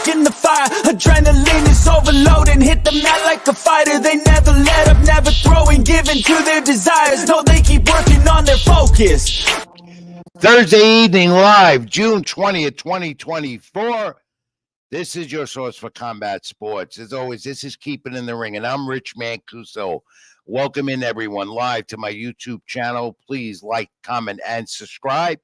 back in the fire. Adrenaline is overloading, hit the mat like a fighter. They never let up, never throwing, giving to their desires. No, they keep working on their focus. Thursday evening live, June 20th, 2024. This is your source for combat sports. As always, this is Keep It in the Ring, and I'm Rich Mancuso. Welcome in, everyone, live to my YouTube channel. Please like, comment, and subscribe.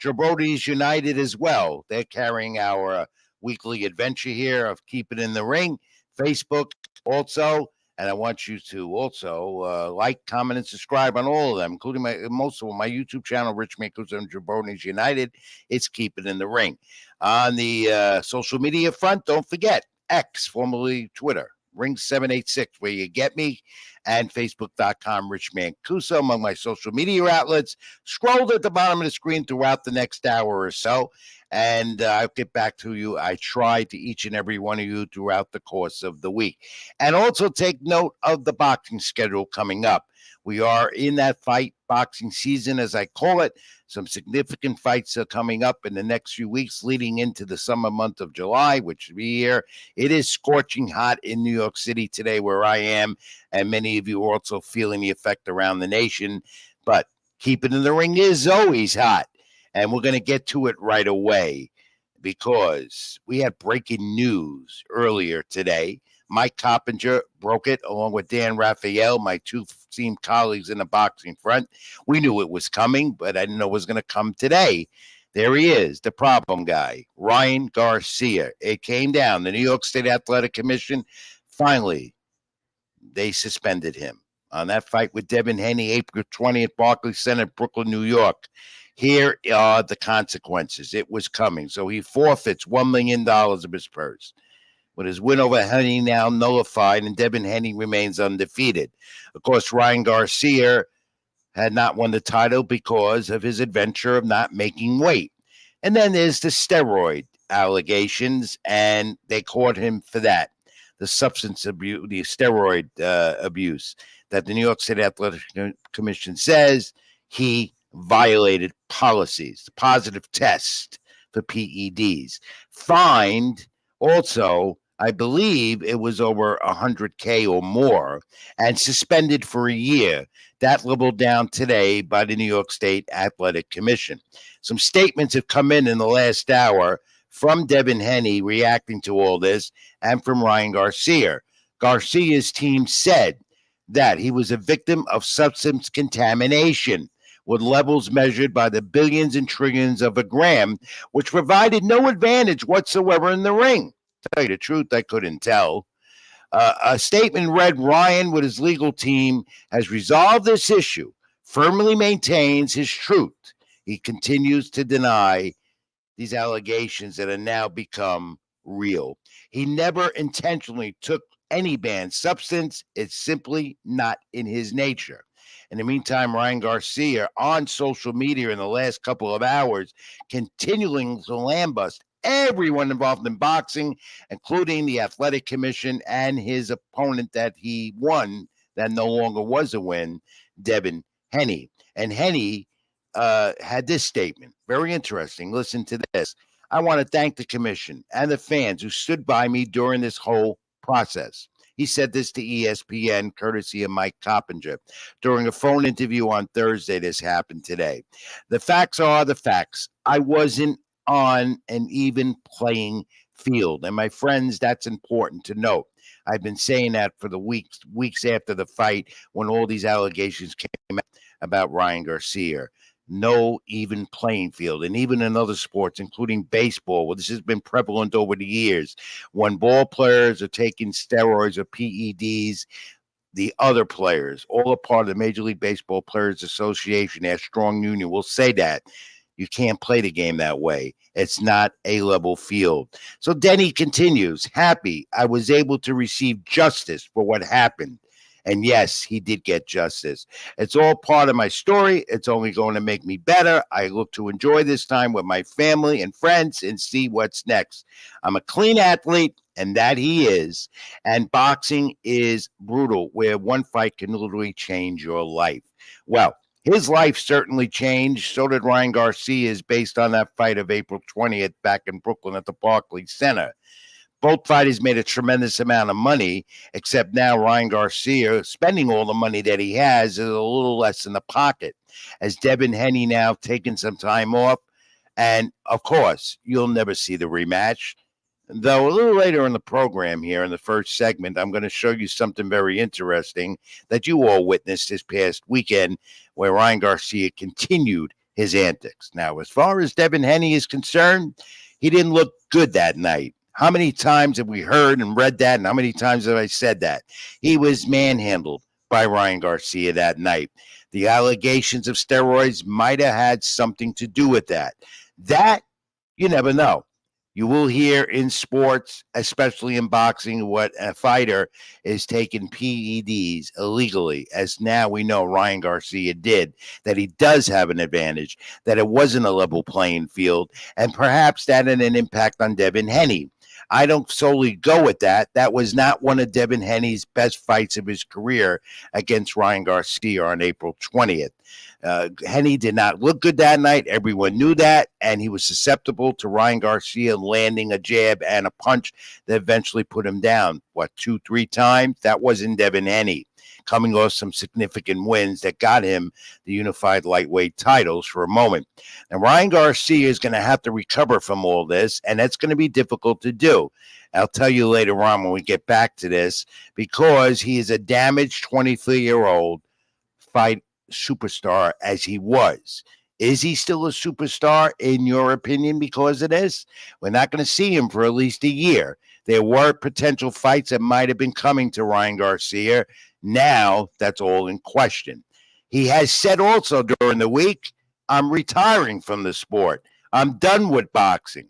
Jabronis United as well. They're carrying our weekly adventure here of Keep It in the Ring. Facebook also. And I want you to also like, comment, and subscribe on all of them, including most of them. My YouTube channel, Rich Mancuso and Jabronis United. It's Keep It in the Ring. On the social media front, don't forget X, formerly Twitter, Ring786, where you get me, and Facebook.com, Rich Mancuso, among my social media outlets. Scroll at the bottom of the screen throughout the next hour or so, and I'll get back to you. I try to each and every one of you throughout the course of the week. And also take note of the boxing schedule coming up. We are in that fight boxing season, as I call it. Some significant fights are coming up in the next few weeks leading into the summer month of July, which will be here. It is scorching hot in New York City today where I am, and many of you are also feeling the effect around the nation. But Keep It in the Ring is always hot, and we're going to get to it right away because we had breaking news earlier today. Mike Coppinger broke it along with Dan Raphael, my two esteemed colleagues in the boxing front. We knew it was coming, but I didn't know it was going to come today. There he is, the problem guy, Ryan Garcia. It came down. The New York State Athletic Commission, finally, they suspended him on that fight with Devin Haney, April 20th, Barclays Center, Brooklyn, New York. Here are the consequences. It was coming. So he forfeits $1 million of his purse. With his win over Haney now nullified, and Devin Haney remains undefeated. Of course, Ryan Garcia had not won the title because of his adventure of not making weight. And then there's the steroid allegations, and they caught him for that. The substance abuse, the steroid abuse that the New York State Athletic Commission says he violated policies, the positive test for PEDs. Fined also, I believe it was over $100K or more, and suspended for a year. That leveled down today by the New York State Athletic Commission. Some statements have come in the last hour from Devin Haney reacting to all this, and from Ryan Garcia. Garcia's team said that he was a victim of substance contamination, with levels measured by the billions and trillions of a gram, which provided no advantage whatsoever in the ring. To tell you the truth, I couldn't tell. A statement read, Ryan, with his legal team, has resolved this issue, firmly maintains his truth. He continues to deny these allegations that have now become real. He never intentionally took any banned substance. It's simply not in his nature. In the meantime, Ryan Garcia on social media in the last couple of hours, continuing to lambast everyone involved in boxing, including the Athletic Commission and his opponent that he won, that no longer was a win, Devin Haney. And Haney had this statement. Very interesting. Listen to this. I want to thank the commission and the fans who stood by me during this whole process. He said this to ESPN, courtesy of Mike Coppinger, during a phone interview on Thursday. This happened today. The facts are the facts. I wasn't on an even playing field. And my friends, that's important to note. I've been saying that for the weeks after the fight when all these allegations came out about Ryan Garcia. No even playing field. And even in other sports, including baseball, where this has been prevalent over the years, when ball players are taking steroids or PEDs, the other players, all a part of the Major League Baseball Players Association, their strong union, will say that you can't play the game that way. It's not a level field. So Denny continues, happy I was able to receive justice for what happened. And yes, he did get justice. It's all part of my story. It's only going to make me better. I look to enjoy this time with my family and friends and see what's next. I'm a clean athlete, and that he is. And boxing is brutal, where one fight can literally change your life. Well, his life certainly changed. So did Ryan Garcia's, based on that fight of April 20th back in Brooklyn at the Barclays Center. Both fighters made a tremendous amount of money, except now Ryan Garcia, spending all the money that he has, is a little less in the pocket. As Devin Haney now taking some time off, and of course, you'll never see the rematch. Though a little later in the program here in the first segment, I'm going to show you something very interesting that you all witnessed this past weekend where Ryan Garcia continued his antics. Now, as far as Devin Haney is concerned, he didn't look good that night. How many times have we heard and read that, and how many times have I said that? He was manhandled by Ryan Garcia that night. The allegations of steroids might have had something to do with that. That, you never know. You will hear in sports, especially in boxing, what a fighter is taking PEDs illegally, as now we know Ryan Garcia did, that he does have an advantage, that it wasn't a level playing field, and perhaps that had an impact on Devin Haney. I don't solely go with that. That was not one of Devin Haney's best fights of his career against Ryan Garcia on April 20th. Haney did not look good that night. Everyone knew that, and he was susceptible to Ryan Garcia landing a jab and a punch that eventually put him down, 2-3 times? That wasn't Devin Haney, coming off some significant wins that got him the unified lightweight titles for a moment. And Ryan Garcia is going to have to recover from all this, and that's going to be difficult to do. I'll tell you later on when we get back to this, because he is a damaged 23-year-old fight superstar as he was. Is he still a superstar in your opinion because of this? We're not going to see him for at least a year. There were potential fights that might have been coming to Ryan Garcia. Now that's all in question. He has said also during the week, I'm retiring from the sport. I'm done with boxing.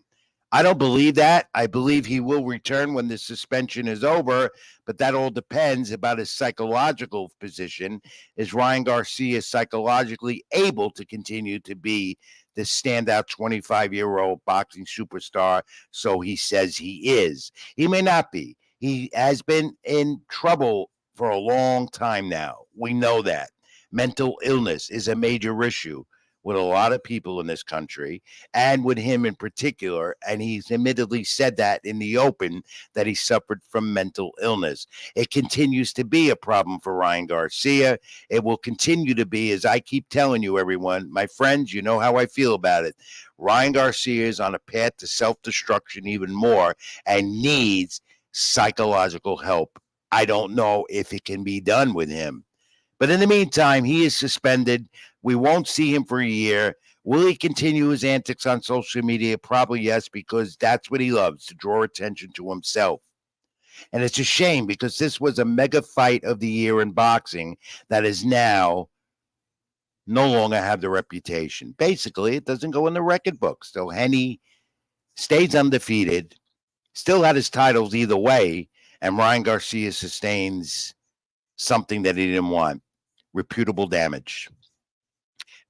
I don't believe that. I believe he will return when the suspension is over, but that all depends about his psychological position. Is Ryan Garcia psychologically able to continue to be the standout 25-year-old boxing superstar? So he says he is. He may not be. He has been in trouble for a long time now. We know that. Mental illness is a major issue with a lot of people in this country, and with him in particular. And he's admittedly said that in the open, that he suffered from mental illness. It continues to be a problem for Ryan Garcia. It will continue to be, as I keep telling you, everyone, my friends, you know how I feel about it. Ryan Garcia is on a path to self-destruction even more and needs psychological help. I don't know if it can be done with him. But in the meantime, he is suspended. We won't see him for a year. Will he continue his antics on social media? Probably yes, because that's what he loves, to draw attention to himself. And it's a shame because this was a mega fight of the year in boxing that is now no longer have the reputation. Basically, it doesn't go in the record books. So Haney stays undefeated, still had his titles either way, and Ryan Garcia sustains something that he didn't want. Reputable damage.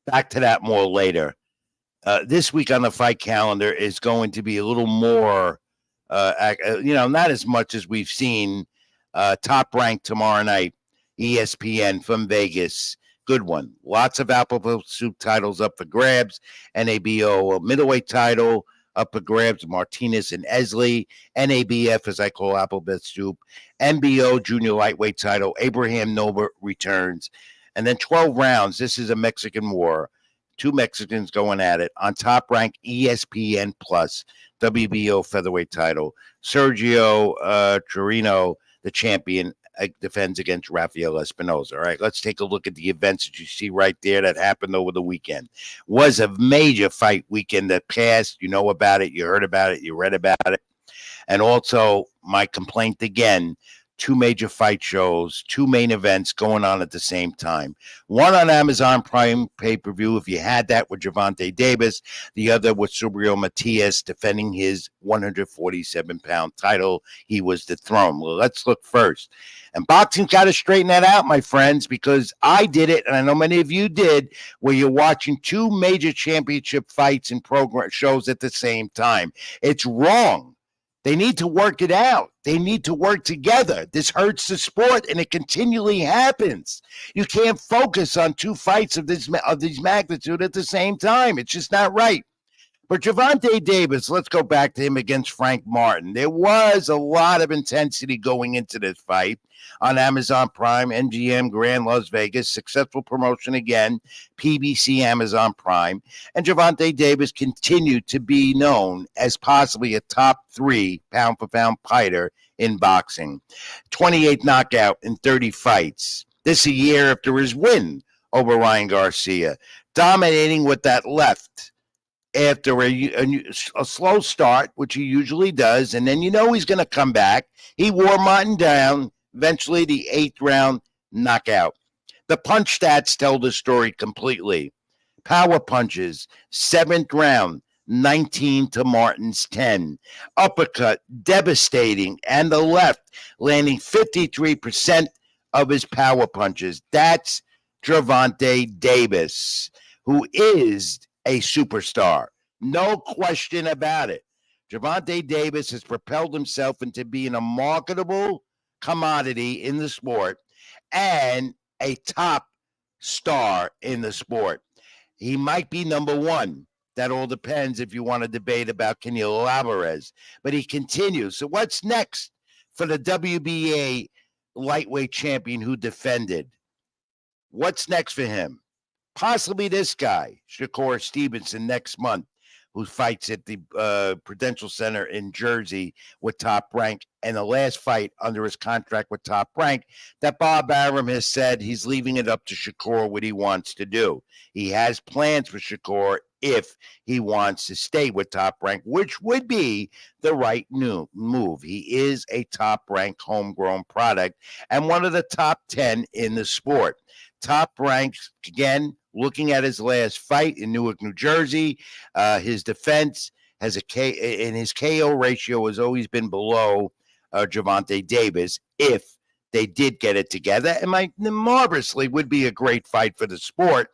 Back to that more later. This week on the fight calendar is going to be a little more, not as much as we've seen. Top Rank tomorrow night, ESPN from Vegas. Good one. Lots of alphabet soup titles up for grabs. NABO middleweight title up for grabs. Martinez and Esley. NABF, as I call alphabet soup. NBO junior lightweight title. Abraham Nova returns. And then 12 rounds. This is a Mexican war. Two Mexicans going at it. On Top Rank, ESPN Plus, WBO featherweight title. Sergio Chirino, the champion, defends against Rafael Espinoza. All right, let's take a look at the events that you see right there that happened over the weekend. Was a major fight weekend that passed. You know about it. You heard about it. You read about it. And also, my complaint again, two major fight shows, two main events going on at the same time. One on Amazon Prime pay-per-view, if you had that, with Gervonta Davis. The other with Subriel Matias defending his 147-pound title. He was dethroned. Well, let's look first. And boxing's got to straighten that out, my friends, because I did it, and I know many of you did, where you're watching two major championship fights and program shows at the same time. It's wrong. They need to work it out. They need to work together. This hurts the sport, and it continually happens. You can't focus on two fights of these magnitude at the same time. It's just not right. For Gervonta Davis, let's go back to him against Frank Martin. There was a lot of intensity going into this fight on Amazon Prime, MGM Grand Las Vegas, successful promotion again, PBC Amazon Prime. And Gervonta Davis continued to be known as possibly a top 3 pound-for-pound fighter in boxing. 28th knockout in 30 fights. This a year after his win over Ryan Garcia, dominating with that left after a slow start, which he usually does, and then he's going to come back. He wore Martin down, eventually the 8th round knockout. The punch stats tell the story completely. Power punches, 7th round, 19 to Martin's 10. Uppercut, devastating, and the left landing 53% of his power punches. That's Gervonta Davis, who is a superstar. No question about it. Gervonta Davis has propelled himself into being a marketable commodity in the sport and a top star in the sport. He might be number 1. That all depends if you want to debate about Canelo Alvarez. But he continues. So what's next for the WBA lightweight champion who defended? What's next for him? Possibly this guy, Shakur Stevenson, next month, who fights at the Prudential Center in Jersey with Top Rank, and the last fight under his contract with Top Rank that Bob Arum has said he's leaving it up to Shakur what he wants to do. He has plans for Shakur if he wants to stay with Top Rank, which would be the right new move. He is a Top Rank homegrown product and one of the top 10 in the sport. Top Rank, again, looking at his last fight in Newark, New Jersey, his defense has his KO ratio has always been below Gervonta Davis if they did get it together. And marvelously would be a great fight for the sport.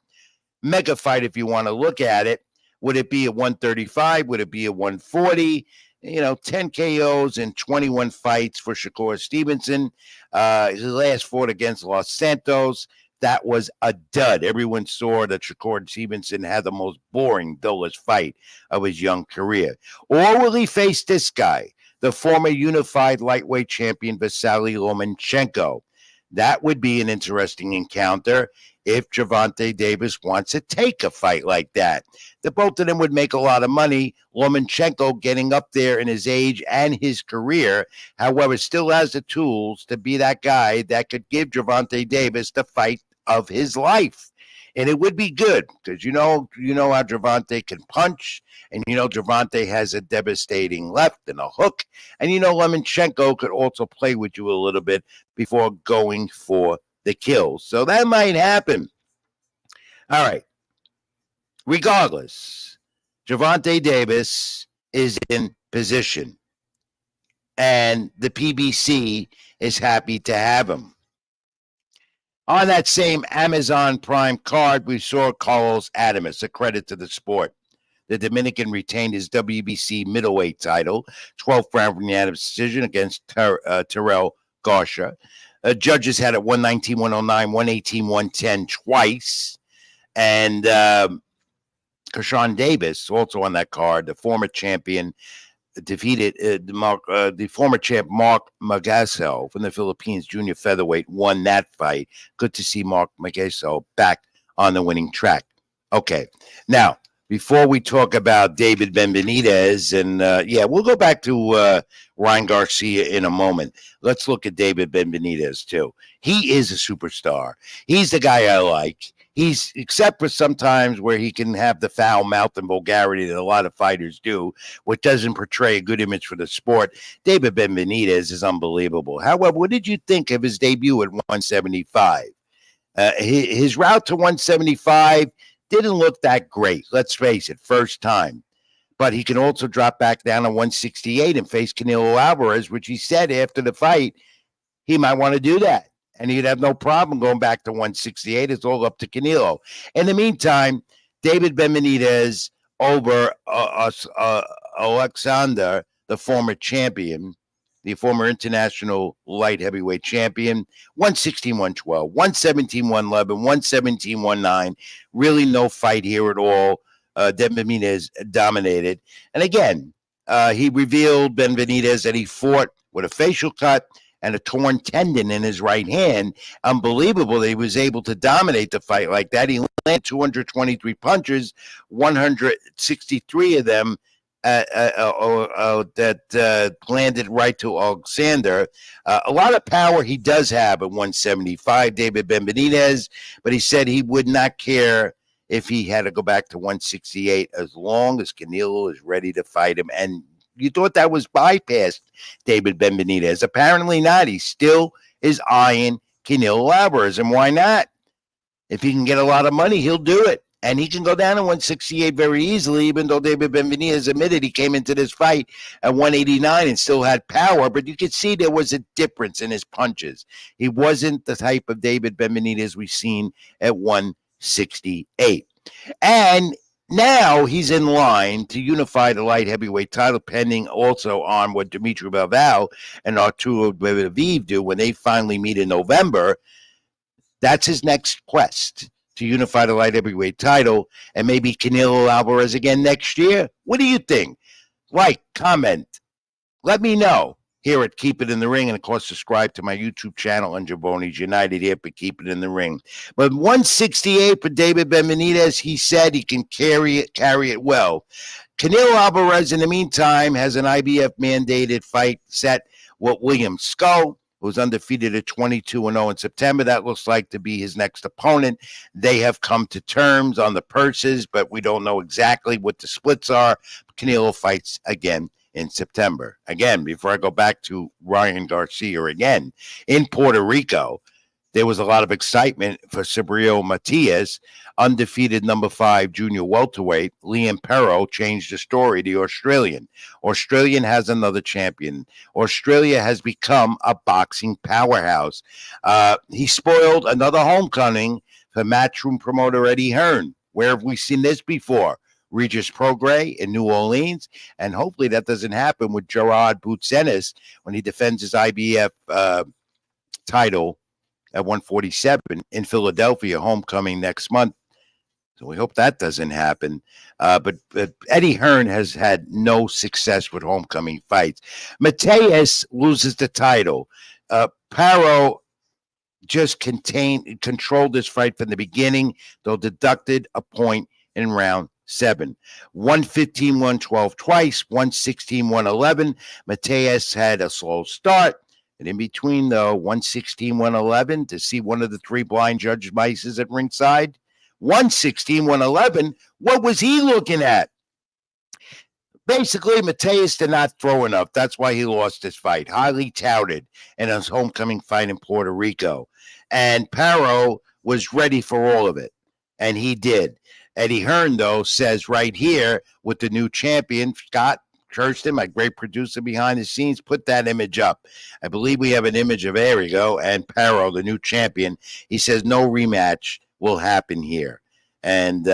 Mega fight if you want to look at it. Would it be a 135? Would it be a 140? 10 KOs in 21 fights for Shakur Stevenson. His last fought against Los Santos. That was a dud. Everyone saw that Shakur Stevenson had the most boring, dullest fight of his young career. Or will he face this guy, the former unified lightweight champion Vasily Lomachenko? That would be an interesting encounter if Gervonta Davis wants to take a fight like that. The both of them would make a lot of money. Lomachenko getting up there in his age and his career, however, still has the tools to be that guy that could give Gervonta Davis the fight of his life. And it would be good because you know how Gervonta can punch, and Gervonta has a devastating left and a hook, and Lomachenko could also play with you a little bit before going for the kill. So that might happen. All right. Regardless, Gervonta Davis is in position, and the PBC is happy to have him. On that same Amazon Prime card, we saw Carlos Adames, a credit to the sport. The Dominican retained his WBC middleweight title, 12th round unanimous decision against Terrell Garcia. Judges had it 119, 109, 118, 110 twice. And Kershawn Davis, also on that card, the former champion, defeated the former champ Mark Magasso from the Philippines, junior featherweight, won that fight. Good to see Mark Magasso back on the winning track. Okay, now, before we talk about David Benavidez, and we'll go back to Ryan Garcia in a moment. Let's look at David Benavidez, too. He is a superstar. He's the guy I like. He's, except for sometimes where he can have the foul mouth and vulgarity that a lot of fighters do, which doesn't portray a good image for the sport. David Benavidez is unbelievable. However, what did you think of his debut at 175? His route to 175 didn't look that great. Let's face it, first time. But he can also drop back down to 168 and face Canelo Alvarez, which he said after the fight he might want to do that. And he'd have no problem going back to 168. It's all up to Canelo. In the meantime, David Benavidez over Alexander, the former champion, the former international light heavyweight champion, 116, 112, 117, 111, 117, 19. Really no fight here at all Benitez dominated. And again, he revealed Benitez that he fought with a facial cut and a torn tendon in his right hand. Unbelievable that he was able to dominate the fight like that. He landed 223 punches, 163 of them that landed right to Alexander. A lot of power he does have at 175, David Benitez, but he said he would not care if he had to go back to 168 as long as Canelo is ready to fight him. And you thought that was bypassed, David Benitez. Apparently not. He still is eyeing Canelo Alvarez. And why not? If he can get a lot of money, he'll do it. And he can go down to 168 very easily, even though David Benitez admitted he came into this fight at 189 and still had power. But you could see there was a difference in his punches. He wasn't the type of David Benitez we've seen at 168. And now he's in line to unify the light heavyweight title, pending also on what Dimitri Bivol and Arturo Beterbiev do when they finally meet in November. That's his next quest, to unify the light heavyweight title and maybe Canelo Alvarez again next year. What do you think? Like, comment, let me know here at Keep It in the Ring. And, of course, subscribe to my YouTube channel on Jaboni's United here for Keep It in the Ring. But 168 for David Benitez, he said he can carry it well. Canelo Alvarez, in the meantime, has an IBF-mandated fight set with William Skull, who's undefeated at 22-0 in September. That looks like to be his next opponent. They have come to terms on the purses, but we don't know exactly what the splits are. Canelo fights again in September. Again, before I go back to Ryan Garcia again, in Puerto Rico, there was a lot of excitement for Subriel Matias, undefeated number 5 junior welterweight. Liam Perro changed the story, the Australian. Australian has another champion. Australia has become a boxing powerhouse. He spoiled another homecoming for matchroom promoter Eddie Hearn. Where have we seen this before? Regis Prograis in New Orleans, and hopefully that doesn't happen with Gerard Boutsenis when he defends his IBF title at 147 in Philadelphia, homecoming next month. So we hope that doesn't happen. But Eddie Hearn has had no success with homecoming fights. Mateus loses the title. Paro just controlled this fight from the beginning, though deducted a point in round 7. 115, 112 twice, 116, 111. Mateus had a slow start. And in between, though, 116, 111, to see one of the 3 blind judge mices at ringside. 116, 111, what was he looking at? Basically, Mateus did not throw enough. That's why he lost his fight. Highly touted in his homecoming fight in Puerto Rico. And Paro was ready for all of it. And he did. Eddie Hearn, though, says right here with the new champion, Scott Kirsten, my great producer behind the scenes, put that image up. I believe we have an image of, there we go, and Paro, the new champion. He says no rematch will happen here. And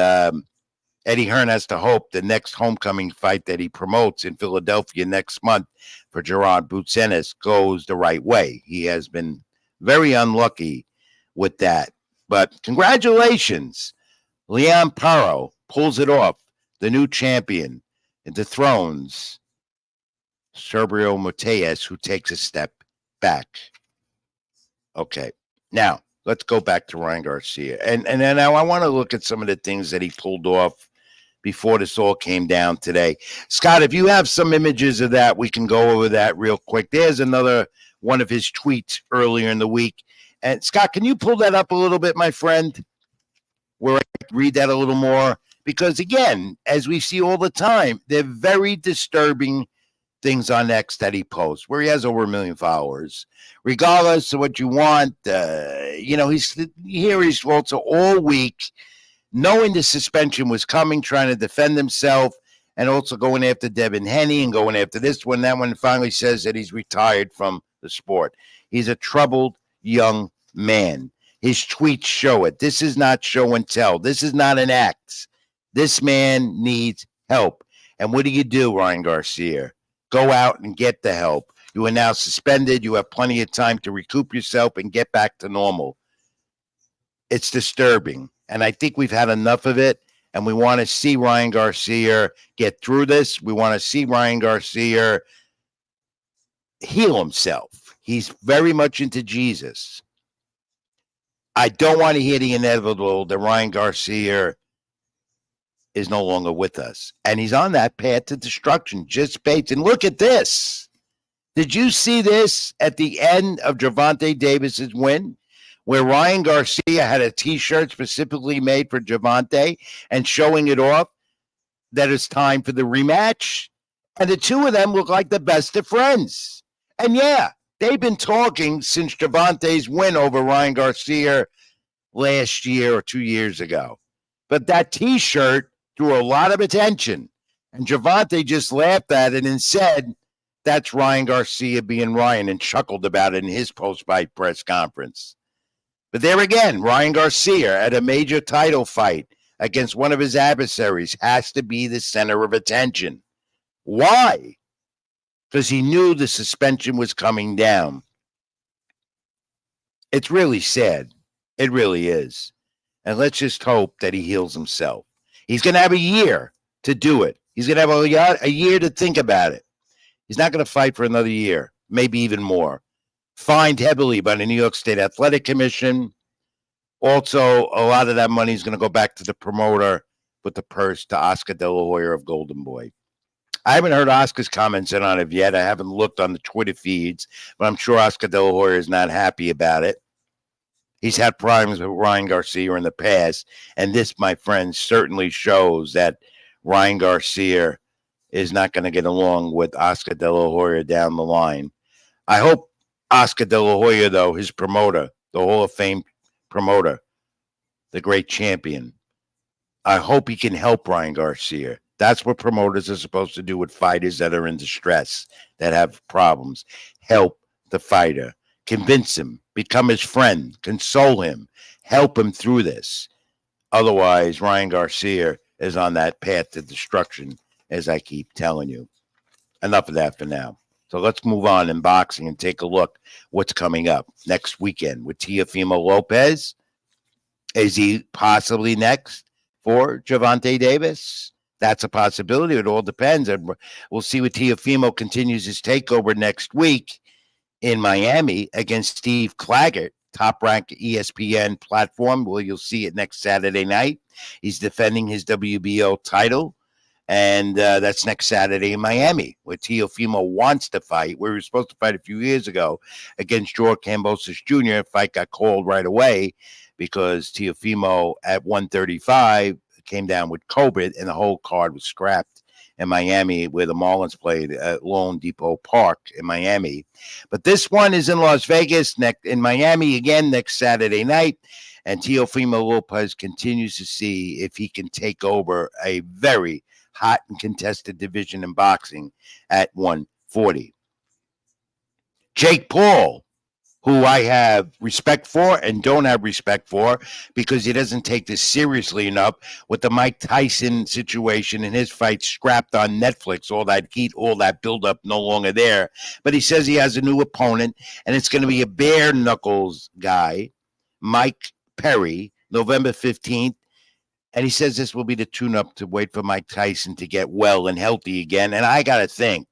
Eddie Hearn has to hope the next homecoming fight that he promotes in Philadelphia next month for Gerard Boutsenis goes the right way. He has been very unlucky with that. But congratulations. Liam Paro pulls it off. The new champion dethrones Subriel Matias, who takes a step back. Okay, now let's go back to Ryan Garcia. And now I want to look at some of the things that he pulled off before this all came down today. Scott, if you have some images of that, we can go over that real quick. There's another one of his tweets earlier in the week. And Scott, can you pull that up a little bit, my friend, where I can read that a little more? Because, again, as we see all the time, they're very disturbing things on X that he posts, where he has over 1 million followers. Regardless of what you want, he's also all week, knowing the suspension was coming, trying to defend himself, and also going after Devin Haney and going after this one, that one, and finally says that he's retired from the sport. He's a troubled young man. His tweets show it. This is not show and tell. This is not an act. This man needs help. And what do, Ryan Garcia? Go out and get the help. You are now suspended. You have plenty of time to recoup yourself and get back to normal. It's disturbing. And I think we've had enough of it. And we want to see Ryan Garcia get through this. We want to see Ryan Garcia heal himself. He's very much into Jesus. I don't want to hear the inevitable that Ryan Garcia is no longer with us. And he's on that path to destruction, just based. And look at this. Did you see this at the end of Gervonta Davis's win, where Ryan Garcia had a T-shirt specifically made for Gervonta and showing it off that it's time for the rematch? And the two of them look like the best of friends. And yeah, they've been talking since Gervonta's win over Ryan Garcia last year or 2 years ago. But that T-shirt drew a lot of attention. And Gervonta just laughed at it and said, that's Ryan Garcia being Ryan, and chuckled about it in his post-fight press conference. But there again, Ryan Garcia at a major title fight against one of his adversaries has to be the center of attention. Why? Because he knew the suspension was coming down. It's really sad. It really is. And let's just hope that he heals himself. He's going to have a year to do it. He's going to have a year to think about it. He's not going to fight for another year, maybe even more. Fined heavily by the New York State Athletic Commission. Also, a lot of that money is going to go back to the promoter with the purse to Oscar De La Hoya of Golden Boy. I haven't heard Oscar's comments on it yet. I haven't looked on the Twitter feeds, but I'm sure Oscar De La Hoya is not happy about it. He's had problems with Ryan Garcia in the past, and this, my friends, certainly shows that Ryan Garcia is not going to get along with Oscar De La Hoya down the line. I hope Oscar De La Hoya, though, his promoter, the Hall of Fame promoter, the great champion, I hope he can help Ryan Garcia. That's what promoters are supposed to do with fighters that are in distress, that have problems. Help the fighter. Convince him. Become his friend. Console him. Help him through this. Otherwise, Ryan Garcia is on that path to destruction, as I keep telling you. Enough of that for now. So let's move on in boxing and take a look what's coming up next weekend with Teofimo Lopez. Is he possibly next for Gervonta Davis? That's a possibility. It all depends. We'll see what Teofimo continues his takeover next week in Miami against Steve Claggett, top-ranked ESPN platform. Well, you'll see it next Saturday night. He's defending his WBO title. And that's next Saturday in Miami, where Teofimo wants to fight, where he was supposed to fight a few years ago against George Kambosos Jr. Fight got called right away because Teofimo at 135 came down with COVID, and the whole card was scrapped in Miami, where the Marlins played at Lone Depot Park in Miami. But this one is in Las Vegas, in Miami again next Saturday night. And Teofimo Lopez continues to see if he can take over a very hot and contested division in boxing at 140. Jake Paul, who I have respect for and don't have respect for because he doesn't take this seriously enough with the Mike Tyson situation and his fight scrapped on Netflix. All that heat, all that buildup no longer there. But he says he has a new opponent, and it's going to be a bare knuckles guy, Mike Perry, November 15th. And he says this will be the tune-up to wait for Mike Tyson to get well and healthy again. And I got to think,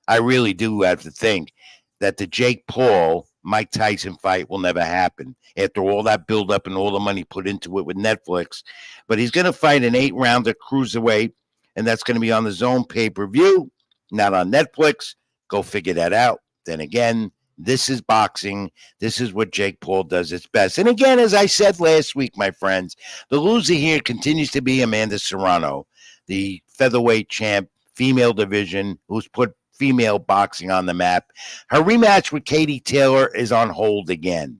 I really do have to think, that the Jake Paul, Mike Tyson fight will never happen after all that build-up and all the money put into it with Netflix. But he's going to fight an 8-rounder cruiserweight, and that's going to be on the Zone pay-per-view, not on Netflix. Go figure that out. Then again, this is boxing. This is what Jake Paul does its best. And again, as I said last week, my friends, the loser here continues to be Amanda Serrano, the featherweight champ, female division, who's put female boxing on the map. Her rematch with Katie Taylor is on hold again.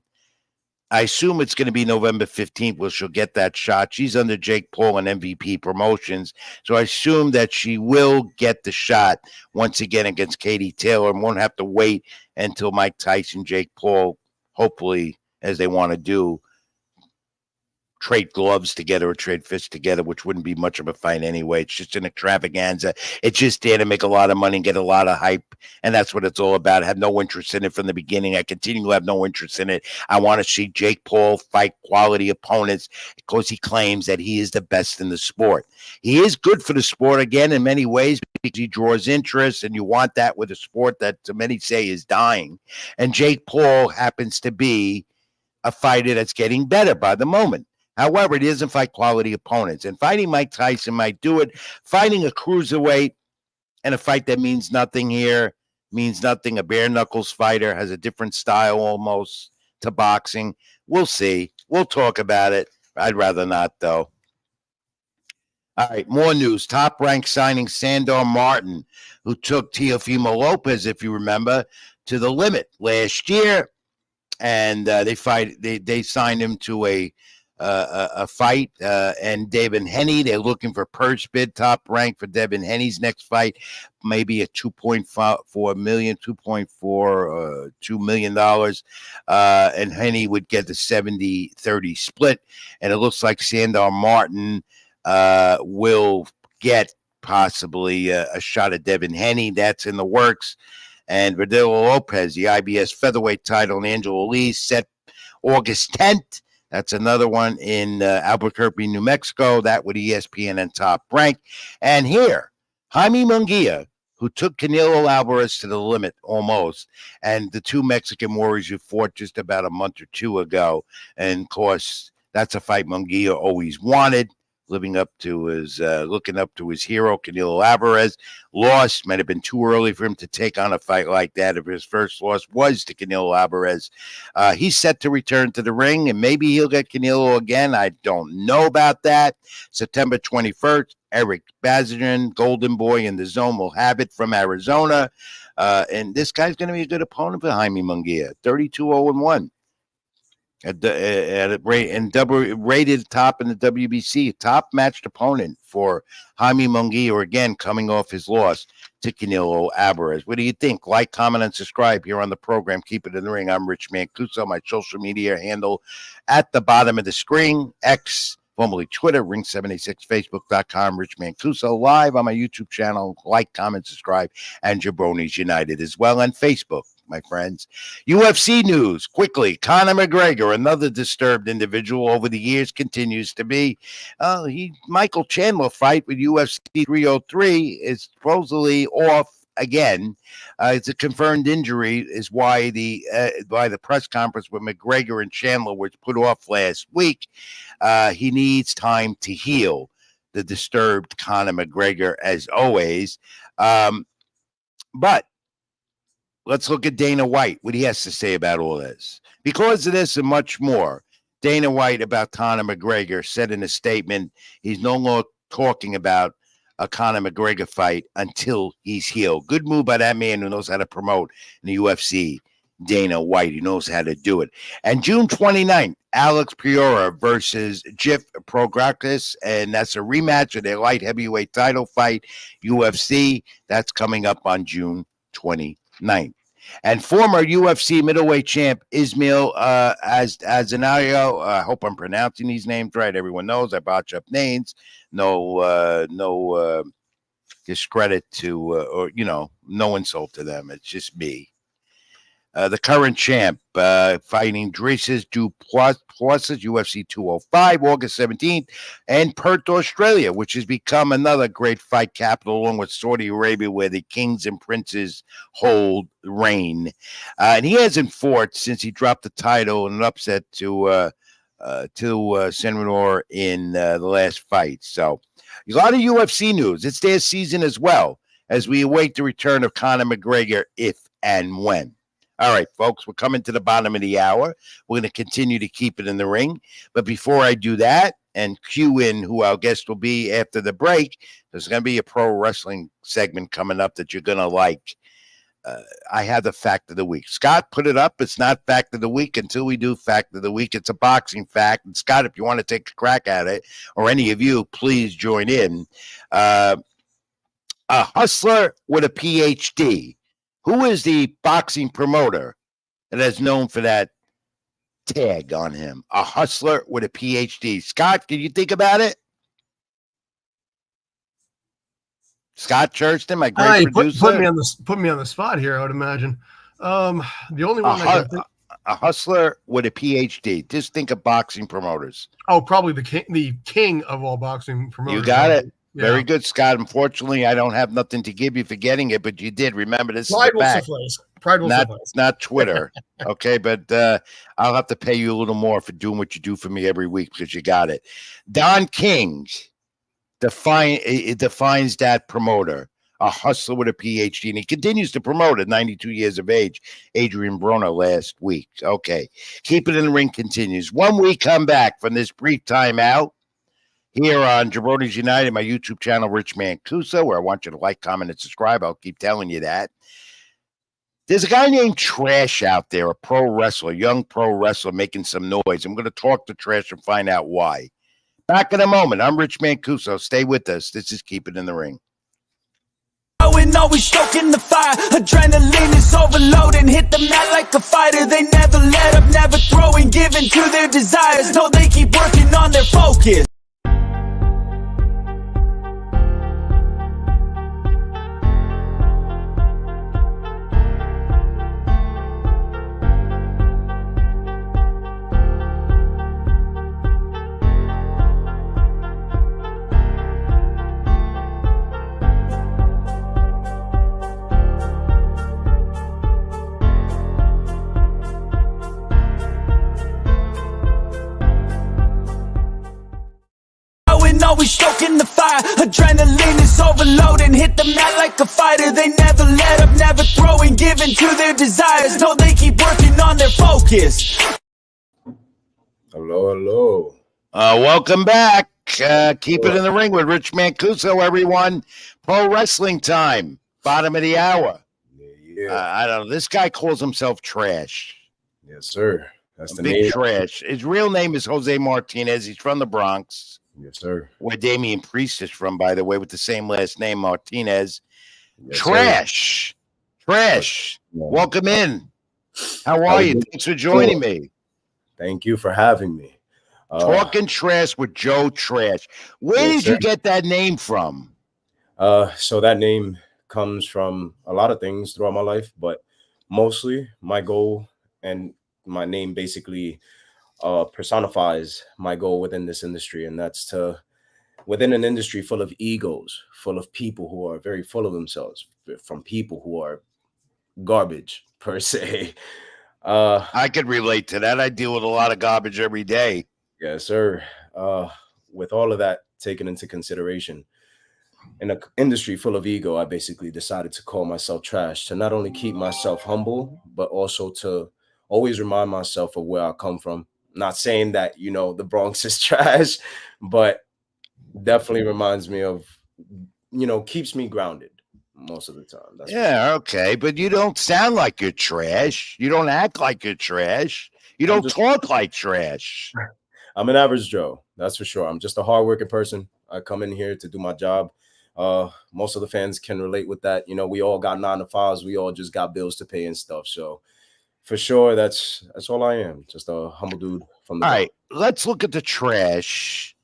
I assume it's going to be November 15th where she'll get that shot. She's under Jake Paul and MVP Promotions, so I assume that she will get the shot once again against Katie Taylor and won't have to wait until Mike Tyson, Jake Paul, hopefully, as they want to do, trade gloves together or trade fists together, which wouldn't be much of a fight anyway. It's just an extravaganza. It's just there to make a lot of money and get a lot of hype, and that's what it's all about. I have no interest in it from the beginning. I continue to have no interest in it. I want to see Jake Paul fight quality opponents because he claims that he is the best in the sport. He is good for the sport, again, in many ways, because he draws interest, and you want that with a sport that many say is dying. And Jake Paul happens to be a fighter that's getting better by the moment. However, he doesn't fight quality opponents. And fighting Mike Tyson might do it. Fighting a cruiserweight and a fight that means nothing here means nothing. A bare knuckles fighter has a different style almost to boxing. We'll see. We'll talk about it. I'd rather not, though. All right, more news. Top Rank signing Sandor Martin, who took Teofimo Lopez, if you remember, to the limit last year. And they signed him to a fight, and Devin Haney, they're looking for purse bid. Top Rank for Devin Haney's next fight, maybe a $2.4 million, $2 million, and Haney would get the 70-30 split. And it looks like Sandor Martin will get possibly a shot at Devin Haney. That's in the works. And Verdillo Lopez, the IBS featherweight title, and Angelo Lee set August 10th. That's another one in Albuquerque, New Mexico. That with ESPN and Top Rank. And here, Jaime Munguia, who took Canelo Alvarez to the limit almost, and the two Mexican warriors who fought just about a month or two ago. And, of course, that's a fight Munguia always wanted. Looking up to his hero, Canelo Alvarez. Lost, might have been too early for him to take on a fight like that. If his first loss was to Canelo Alvarez, he's set to return to the ring, and maybe he'll get Canelo again. I don't know about that. September 21st, Eric Bazin, Golden Boy in the Zone, will have it from Arizona. And this guy's going to be a good opponent for Jaime Munguia, 32-0-1. Rated top in the WBC, top matched opponent for Jaime Munguia, again coming off his loss to Canelo Alvarez. What do you think? Like, comment, and subscribe here on the program. Keep it in the ring. I'm Rich Mancuso. My social media handle at the bottom of the screen. X, formerly Twitter, Ring786, Facebook.com, Rich Mancuso. Live on my YouTube channel. Like, comment, subscribe, and Jabronis United as well on Facebook, my friends. UFC news, quickly. Conor McGregor, another disturbed individual over the years, continues to be. Michael Chandler fight with UFC 303 is supposedly off again. It's a confirmed injury, is why the press conference with McGregor and Chandler was put off last week. He needs time to heal. The disturbed Conor McGregor, as always. But let's look at Dana White, what he has to say about all this. Because of this and much more, Dana White about Conor McGregor said in a statement he's no longer talking about a Conor McGregor fight until he's healed. Good move by that man who knows how to promote in the UFC, Dana White. He knows how to do it. And June 29th, Alex Pereira versus Jif Prograkis, and that's a rematch of their light heavyweight title fight, UFC. That's coming up on June 29th. And former UFC middleweight champ Ismail Azanayo, I hope I'm pronouncing these names right. Everyone knows I botch up names. No discredit to, or, no insult to them. It's just me. The current champ fighting Drisses Duplessis, UFC 205, August 17th, and Perth, Australia, which has become another great fight capital, along with Saudi Arabia, where the kings and princes hold reign. And he hasn't fought since he dropped the title in an upset to Senor in the last fight. So a lot of UFC news. It's their season as well, as we await the return of Conor McGregor, if and when. All right, folks, we're coming to the bottom of the hour. We're going to continue to keep it in the ring. But before I do that and cue in who our guest will be after the break, there's going to be a pro wrestling segment coming up that you're going to like. I have the fact of the week. Scott put it up. It's not fact of the week until we do fact of the week. It's a boxing fact. And Scott, if you want to take a crack at it, or any of you, please join in. A hustler with a PhD. Who is the boxing promoter that is known for that tag on him. A hustler with a PhD. Scott, can you think about it? Scott Churston, my great producer. Put me on the spot here, I would imagine. The only one I can think. A hustler with a PhD. Just think of boxing promoters. Oh, probably the king of all boxing promoters. You got it. Yeah. Very good, Scott. Unfortunately, I don't have nothing to give you for getting it, but you did. Remember, this Pride is the fact. Pride will suffice. Not Twitter. Okay, but I'll have to pay you a little more for doing what you do for me every week because you got it. Don King defines that promoter. A hustler with a PhD, and he continues to promote at 92 years of age. Adrian Broner last week. Okay. Keep It in the Ring continues. When we come back from this brief time out here on Jabronis United, my YouTube channel, Rich Mancuso, where I want you to like, comment, and subscribe. I'll keep telling you that. There's a guy named Trash out there, a pro wrestler, young pro wrestler making some noise. I'm going to talk to Trash and find out why. Back in a moment. I'm Rich Mancuso. Stay with us. This is Keep It in the Ring. And always stoking the fire. Adrenaline is overloading. Hit the mat like a fighter. They never let up, never throwing, giving to their desires. No, they keep working on their focus. Always stoking the fire. Adrenaline is overloading. Hit the mat like a fighter. They never let up, never throwing, giving to their desires. No, they keep working on their focus. Hello. Welcome back. Keep It in the Ring with Rich Mancuso, everyone. Pro wrestling time. Bottom of the hour. Yeah. I don't know. This guy calls himself Trash. Yes, sir. That's the Big name. Trash. His real name is Jose Martinez. He's from the Bronx. Yes, sir. Where Damian Priest is from, by the way, with the same last name, Martinez. Yes, Trash. sir. Trash. Yeah. Welcome in. How are you? Thanks for joining me. Thank you for having me. Talking Trash with Joe Trash. Where Yes, did you sir. get that name from? So that name comes from a lot of things throughout my life, but mostly my goal and my name basically personifies my goal within this industry, and that's to, within an industry full of egos, full of people who are very full of themselves, from people who are garbage per se. I could relate to that. I deal with a lot of garbage every day. Yes, sir. With all of that taken into consideration, in an industry full of ego, I basically decided to call myself Trash to not only keep myself humble, but also to always remind myself of where I come from. Not saying that, the Bronx is trash, but definitely reminds me of, keeps me grounded most of the time. Okay. But you don't sound like you're trash. You don't act like you're trash. You don't talk like trash. I'm an average Joe. That's for sure. I'm just a hardworking person. I come in here to do my job. Most of the fans can relate with that. We all got 9 to 5s. We all just got bills to pay and stuff. So for sure, that's all I am. Just a humble dude from the All right, let's look at the Trash.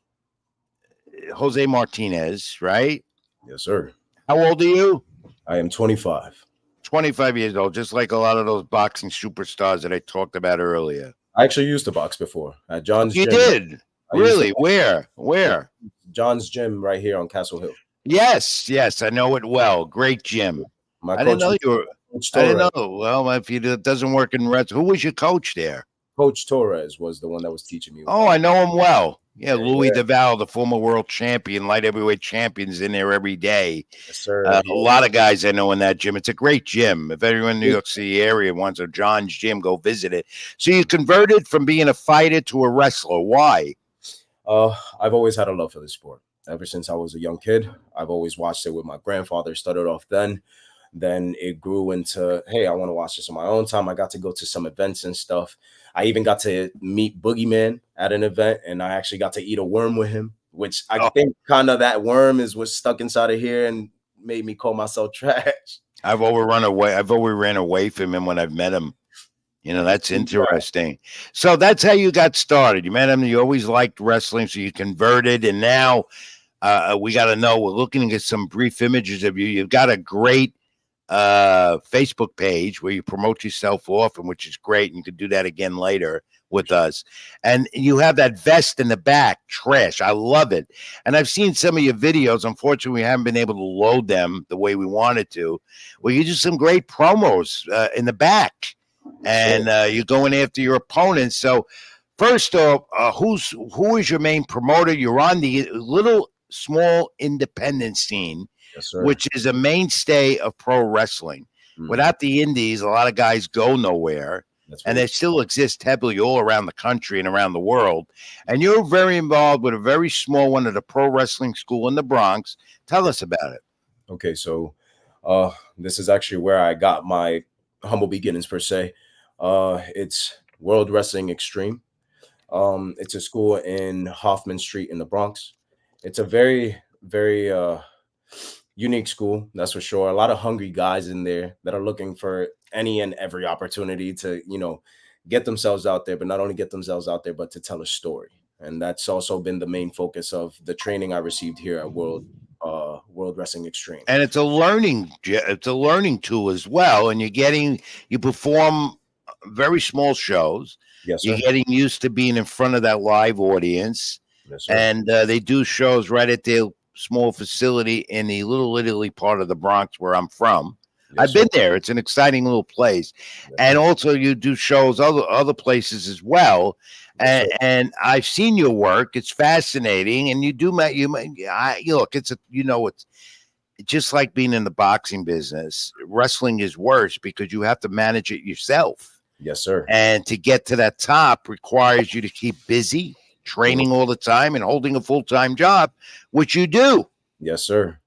Jose Martinez, right? Yes, sir. How old are you? I am 25. 25 years old, just like a lot of those boxing superstars that I talked about earlier. I actually used to box before at John's You Gym. did? Really? Where? John's Gym right here on Castle Hill. Yes, I know it well. Great gym. I didn't know you were. I didn't know. Well, if it doesn't work in Reds, who was your coach there? Coach Torres was the one that was teaching me. Oh, I know him well. Yeah, Louis DeVal, the former world champion, light heavyweight champions in there every day. Yes, sir. A lot of guys I know in that gym. It's a great gym. If everyone in the New York City area wants a John's Gym, go visit it. So you converted from being a fighter to a wrestler. Why? I've always had a love for this sport. Ever since I was a young kid, I've always watched it with my grandfather. Started off then it grew into, hey, I want to watch this on my own time. I got to go to some events and stuff. I even got to meet Boogeyman at an event, and I actually got to eat a worm with him, which I think kind of that worm is what's stuck inside of here and made me call myself Trash. I've always ran away from him when I've met him. That's interesting. So that's how you got started. You met him. You always liked wrestling, so you converted, and now we got to know. We're looking at some brief images of you. You've got a great Facebook page where you promote yourself often, which is great. And you could do that again later with us. And you have that vest in the back, trash. I love it. And I've seen some of your videos. Unfortunately, we haven't been able to load them the way we wanted to. Well, you do some great promos in the back, and you're going after your opponents. So first off, who is your main promoter? You're on the little small independent scene, Yes, sir. which is a mainstay of pro wrestling. Without the indies, a lot of guys go nowhere. And they still exist heavily all around the country and around the world. And you're very involved with a very small one at a pro wrestling school in the Bronx. Tell us about it. Okay, so this is actually where I got my humble beginnings, per se. It's World Wrestling Extreme. It's a school in Hoffman Street in the Bronx. It's a very, very unique school, that's for sure. A lot of hungry guys in there that are looking for any and every opportunity to, get themselves out there, but not only get themselves out there, but to tell a story. And that's also been the main focus of the training I received here at World Wrestling Extreme. And it's a learning tool as well. And you perform very small shows. Yes, sir. You're getting used to being in front of that live audience. Yes, sir. And they do shows right at their small facility in the Little Italy part of the Bronx where I'm from. Yes, I've been there. It's an exciting little place. Yes, and also you do shows other places as well. Yes, and I've seen your work. It's fascinating. And look, it's just like being in the boxing business. Wrestling is worse because you have to manage it yourself. Yes, sir. And to get to that top requires you to keep busy, training all the time, and holding a full-time job, which you do. Yes, sir.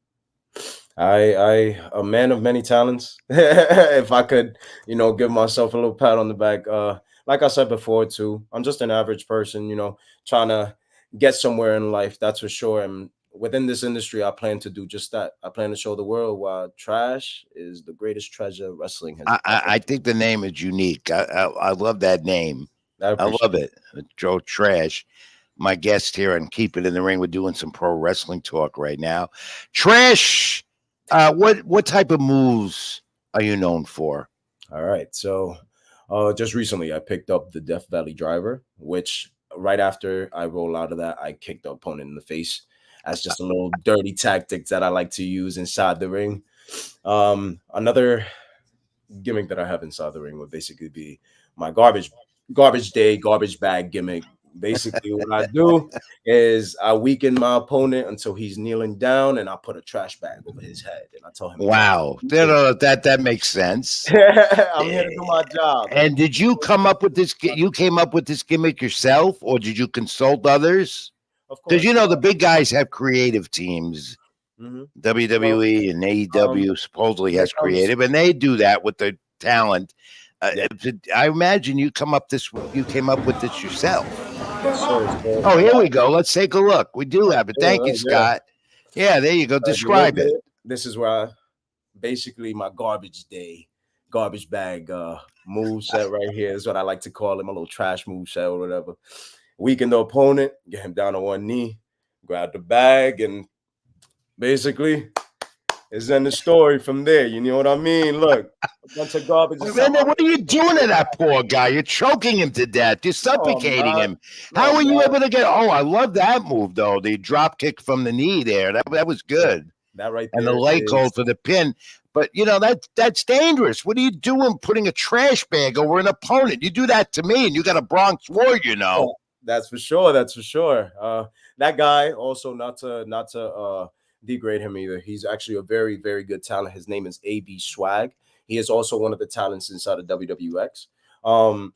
I a man of many talents. If I could, give myself a little pat on the back. Like I said before too, I'm just an average person, trying to get somewhere in life, that's for sure. And within this industry, I plan to do just that. I plan to show the world why trash is the greatest treasure wrestling has. I think the name is unique. I love that name. I love it. Joe Trash, my guest here and Keep It in the Ring. We're doing some pro wrestling talk right now. Trash, what type of moves are you known for? All right. So just recently I picked up the Death Valley Driver, which right after I roll out of that, I kicked the opponent in the face. That's just a little dirty tactic that I like to use inside the ring. Another gimmick that I have inside the ring would basically be my garbage bag gimmick. Basically, what I do is I weaken my opponent until he's kneeling down, and I put a trash bag over his head, and I tell him, "Wow, that makes sense." I'm here to do my job. And did you come up with this? You came up with this gimmick yourself, or did you consult others? Of course, Because the big guys have creative teams. WWE and AEW supposedly has creative, and they do that with their talent. I imagine you came up with this yourself. Oh, here we go. Let's take a look. We do have it. Thank you, Scott. Yeah, there you go. Describe it. This is where basically my garbage bag move set right here is what I like to call it, my little trash move set or whatever. Weaken the opponent, get him down on one knee, grab the bag, and basically it's in the story from there. You know what I mean? Look, a bunch of garbage. What are you doing to that poor guy? You're choking him to death. You're suffocating him. How are you able to get? Oh, I love that move though. The drop kick from the knee there. That was good. That right there. And the leg hold for the pin. But that's dangerous. What are you doing? Putting a trash bag over an opponent? You do that to me, and you got a Bronx war. Oh, that's for sure. That's for sure. That guy also not to degrade him either. He's actually a very, very good talent. His name is AB Swag. He is also one of the talents inside of WWX. And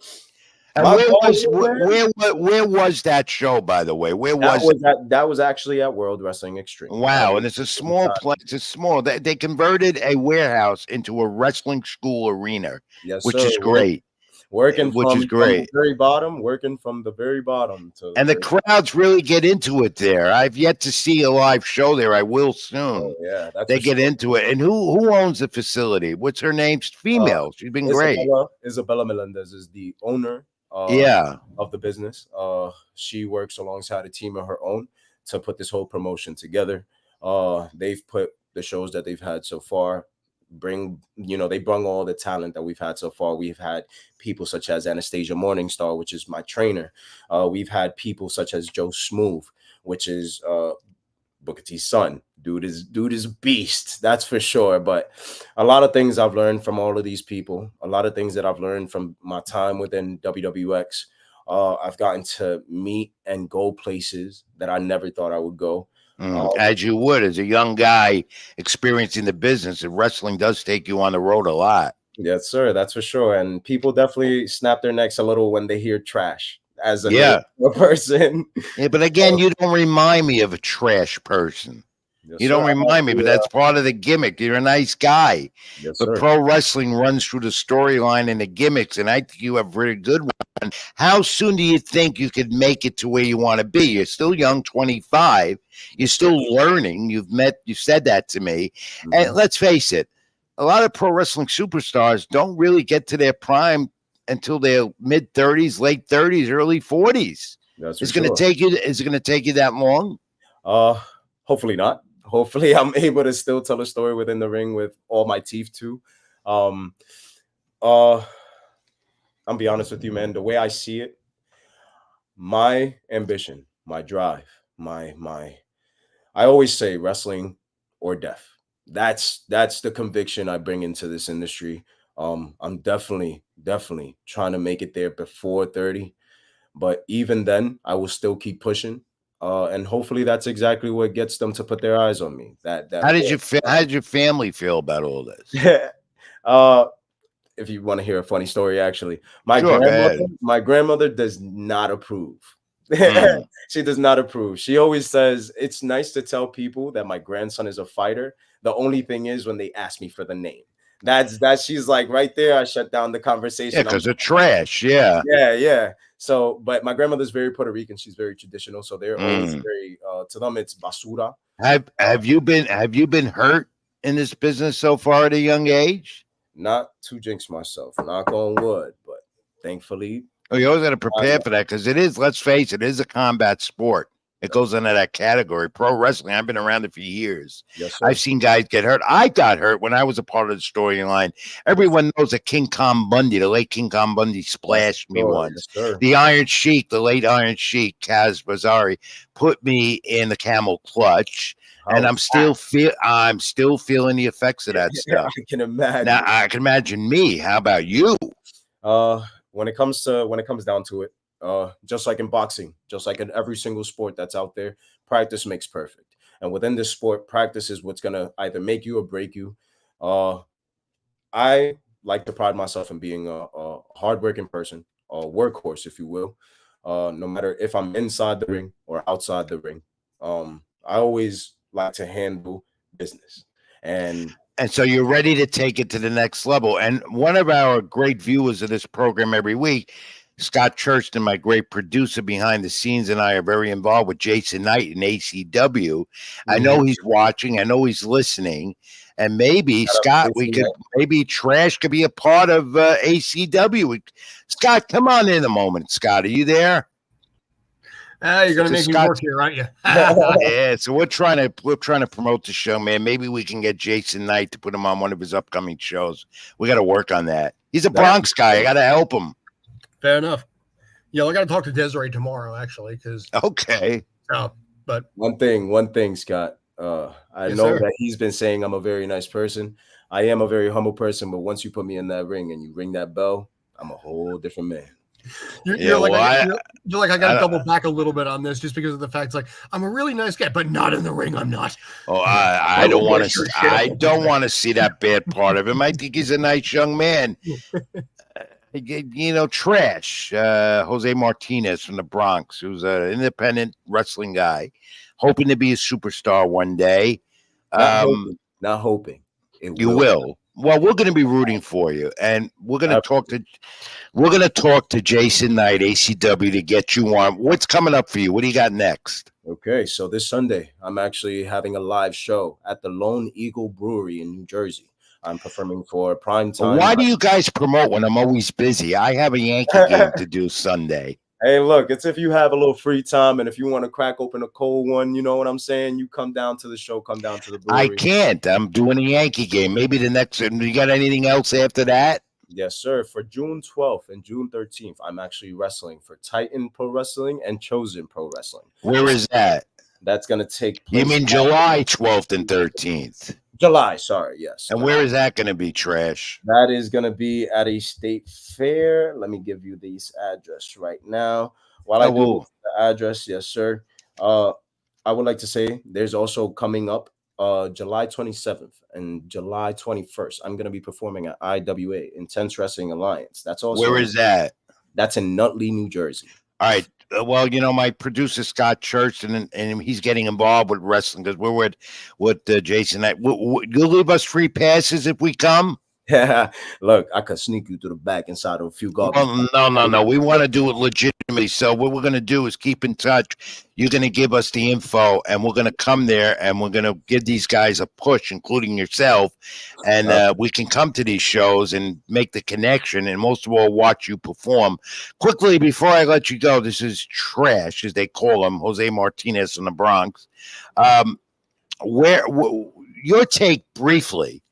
where was that show, by the way? Where was that? That was actually at World Wrestling Extreme. Wow, and it's a small place. It's small. They converted a warehouse into a wrestling school arena, yes, which sir. is great. working which is from the great. very bottom, working from the very bottom to the And the very crowds really get into it there. I've yet to see a live show there. I will oh soon. yeah, that's They for get sure. into it. And who owns the facility? What's her name? She's Uh, female. She's been great. Isabella Melendez is the owner Yeah. of the business. She works alongside a team of her own to put this whole promotion together. They've put the shows that they've had so far. They bring all the talent that we've had so far. We've had people such as Anastasia Morningstar, which is my trainer. We've had people such as Joe Smooth, which is Booker T's son. Dude is beast, that's for sure. But a lot of things I've learned from all of these people, a lot of things that I've learned from my time within WWX. I've gotten to meet and go places that I never thought I would go. As you would, as a young guy experiencing the business, and wrestling does take you on the road a lot. Yes, sir, that's for sure. And people definitely snap their necks a little when they hear trash as a Yeah. person. Yeah, but again, you don't remind me of a trash person. Yes, You sir. don't remind me, but that's part of the gimmick. You're a nice guy. Yes, But sir. pro wrestling runs through the storyline and the gimmicks, and I think you have a very good one. How soon do you think you could make it to where you want to be? You're still young, 25. You're still learning. You said that to me. And let's face it, a lot of pro wrestling superstars don't really get to their prime until their mid 30s, late 30s, early 40s. Is it going to take you that long? Hopefully not. Hopefully I'm able to still tell a story within the ring with all my teeth too. I'll be honest with you, man. The way I see it, my ambition, my drive, I always say wrestling or death. That's the conviction I bring into this industry. I'm definitely trying to make it there before 30. But even then, I will still keep pushing. And hopefully that's exactly what gets them to put their eyes on me. How did your family feel about all this? If you want to hear a funny story, actually, Sure, my grandmother does not approve. Mm. She does not approve. She always says it's nice to tell people that my grandson is a fighter. The only thing is when they ask me for the name. That's she's like right there. I shut down the conversation. Yeah, because of trash. Yeah. Yeah. So, but my grandmother's very Puerto Rican. She's very traditional. So they're always very to them it's basura. Have you been hurt in this business so far at a young age? Not to jinx myself, knock on wood, but thankfully. Oh, you always got to prepare for that because it is, let's face it is a combat sport. It goes into that category. Pro wrestling, I've been around it for years. Yes, sir. I've seen guys get hurt. I got hurt when I was a part of the storyline. Everyone knows that King Kong Bundy, the late King Kong Bundy, splashed me once. Yes, the Iron Sheik, the late Iron Sheik, Kaz Bazari, put me in the camel clutch. And I'm still feeling the effects of that stuff. I can imagine. Now I can imagine me. How about you? When it comes down to it, just like in boxing, just like in every single sport that's out there, practice makes perfect. And within this sport, practice is what's gonna either make you or break you. I like to pride myself in being a hardworking person, a workhorse, if you will. No matter if I'm inside the ring or outside the ring, I always like to handle business. And so you're ready to take it to the next level. And one of our great viewers of this program every week, Scott Churston, my great producer behind the scenes, and I are very involved with Jason Knight in ACW. I know he's watching. I know he's listening. And maybe, Scott, maybe Trash could be a part of ACW. Scott, come on in a moment. Scott, are you there? You're gonna make me work here, aren't you? Yeah, so we're trying to promote the show, man. Maybe we can get Jason Knight to put him on one of his upcoming shows. We got to work on that. He's a Bronx guy. I got to help him. Fair enough. Yeah, I got to talk to Desiree tomorrow, actually, because okay. But one thing, Scott. I know that he's been saying I'm a very nice person. I am a very humble person, but once you put me in that ring and you ring that bell, I'm a whole different man. You're like, I got to double back a little bit on this just because of the fact, like, I'm a really nice guy, but not in the ring. I'm not. Oh, I don't want to. I don't want to see that bad part of him. I think he's a nice young man. Trash. Jose Martinez from the Bronx, who's an independent wrestling guy, hoping to be a superstar one day. Not hoping. You will. Well, we're going to be rooting for you, and we're going to talk to Jason Knight, ACW, to get you on. What's coming up for you? What do you got next? Okay, so this Sunday, I'm actually having a live show at the Lone Eagle Brewery in New Jersey. I'm performing for prime time. Why do you guys promote when I'm always busy? I have a Yankee game to do Sunday. Hey, look, it's if you have a little free time and if you want to crack open a cold one, you know what I'm saying? You come down to the show, come down to the brewery. I can't. I'm doing a Yankee game. Maybe the next. You got anything else after that? Yes, sir. For June 12th and June 13th, I'm actually wrestling for Titan Pro Wrestling and Chosen Pro Wrestling. Where is that? That's going to take place. You mean July 12th and 13th? July, sorry, yes. And where is that going to be, Trash? That is going to be at a state fair. Let me give you this address right now. While I do the address, yes, sir. I would like to say there's also coming up July 27th and July 21st. I'm going to be performing at IWA, Intense Wrestling Alliance. That's also where is that? That's in Nutley, New Jersey. All right. Well, you know, my producer Scott Church, and he's getting involved with wrestling because we're with Jason. You'll leave us free passes if we come. Yeah, look, I could sneak you to the back inside of a few garbage. No. We want to do it legitimately. So what we're going to do is keep in touch. You're going to give us the info, and we're going to come there, and we're going to give these guys a push, including yourself, and we can come to these shows and make the connection, and most of all, watch you perform. Quickly, before I let you go, this is Trash, as they call him, Jose Martinez in the Bronx. Your take briefly.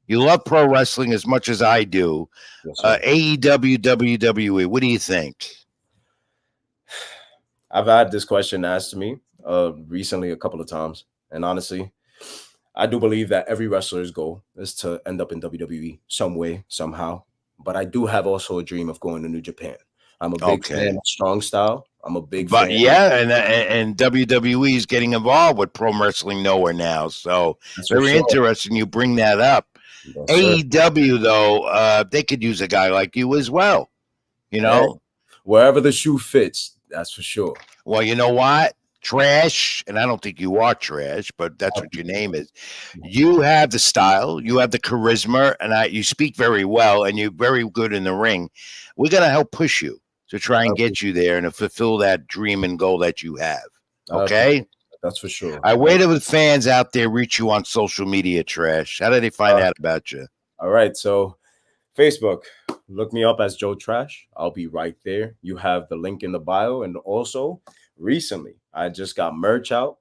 You love pro wrestling as much as I do. Yes, AEW, WWE, what do you think? I've had this question asked to me recently a couple of times. And honestly, I do believe that every wrestler's goal is to end up in WWE some way, somehow. But I do have also a dream of going to New Japan. I'm a big fan of strong style. I'm a big fan. Yeah, and WWE is getting involved with Pro Wrestling Nowhere now. So that's very interesting you bring that up. Yes, AEW, though, they could use a guy like you as well. You know? Wherever the shoe fits, that's for sure. Well, you know what? Trash, and I don't think you are Trash, but that's what your name is. You have the style, you have the charisma, and you speak very well, and you're very good in the ring. We're going to help push you to try and get you there and to fulfill that dream and goal that you have. Okay? That's for sure. Where do the fans out there reach you on social media, Trash? How do they find out about you? All right. So Facebook, look me up as Joe Trash. I'll be right there. You have the link in the bio. And also recently, I just got merch out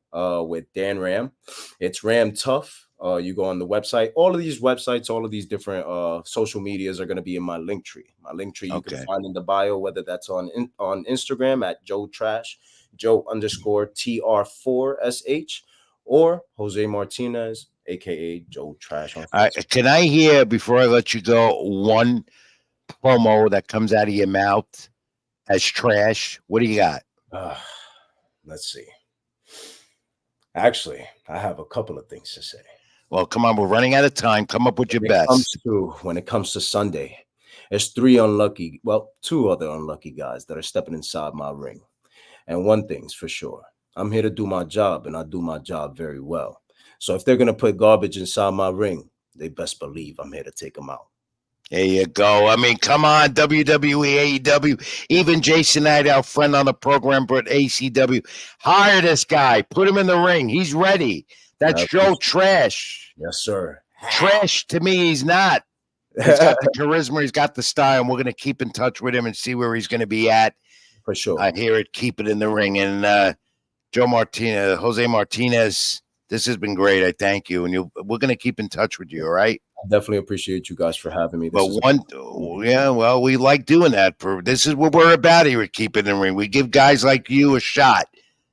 with Dan Ram. It's Ram Tough. You go on the website. All of these websites, all of these different social medias are going to be in my link tree. My link tree you can find in the bio, whether that's on Instagram at Joe Trash. Joe_TR4SH or Jose Martinez, aka Joe Trash. Can I hear, before I let you go, one promo that comes out of your mouth as Trash? What do you got? Let's see. Actually, I have a couple of things to say. Well, come on, we're running out of time. Come up with your best. When it comes to Sunday, there's two other unlucky guys that are stepping inside my ring. And one thing's for sure, I'm here to do my job, and I do my job very well. So if they're going to put garbage inside my ring, they best believe I'm here to take them out. There you go. I mean, come on, WWE, AEW, even Jason Knight, our friend on the program, but ACW, hire this guy, put him in the ring. He's ready. That's Joe Trash. Yes, sir. Trash to me, he's not. He's got the charisma, he's got the style, and we're going to keep in touch with him and see where he's going to be at. For sure. I hear it. Keep it in the ring. And Jose Martinez, this has been great. I thank you. And we're going to keep in touch with you. All right. I definitely appreciate you guys for having me. We like doing that. This is what we're about here at Keep It in the Ring. We give guys like you a shot.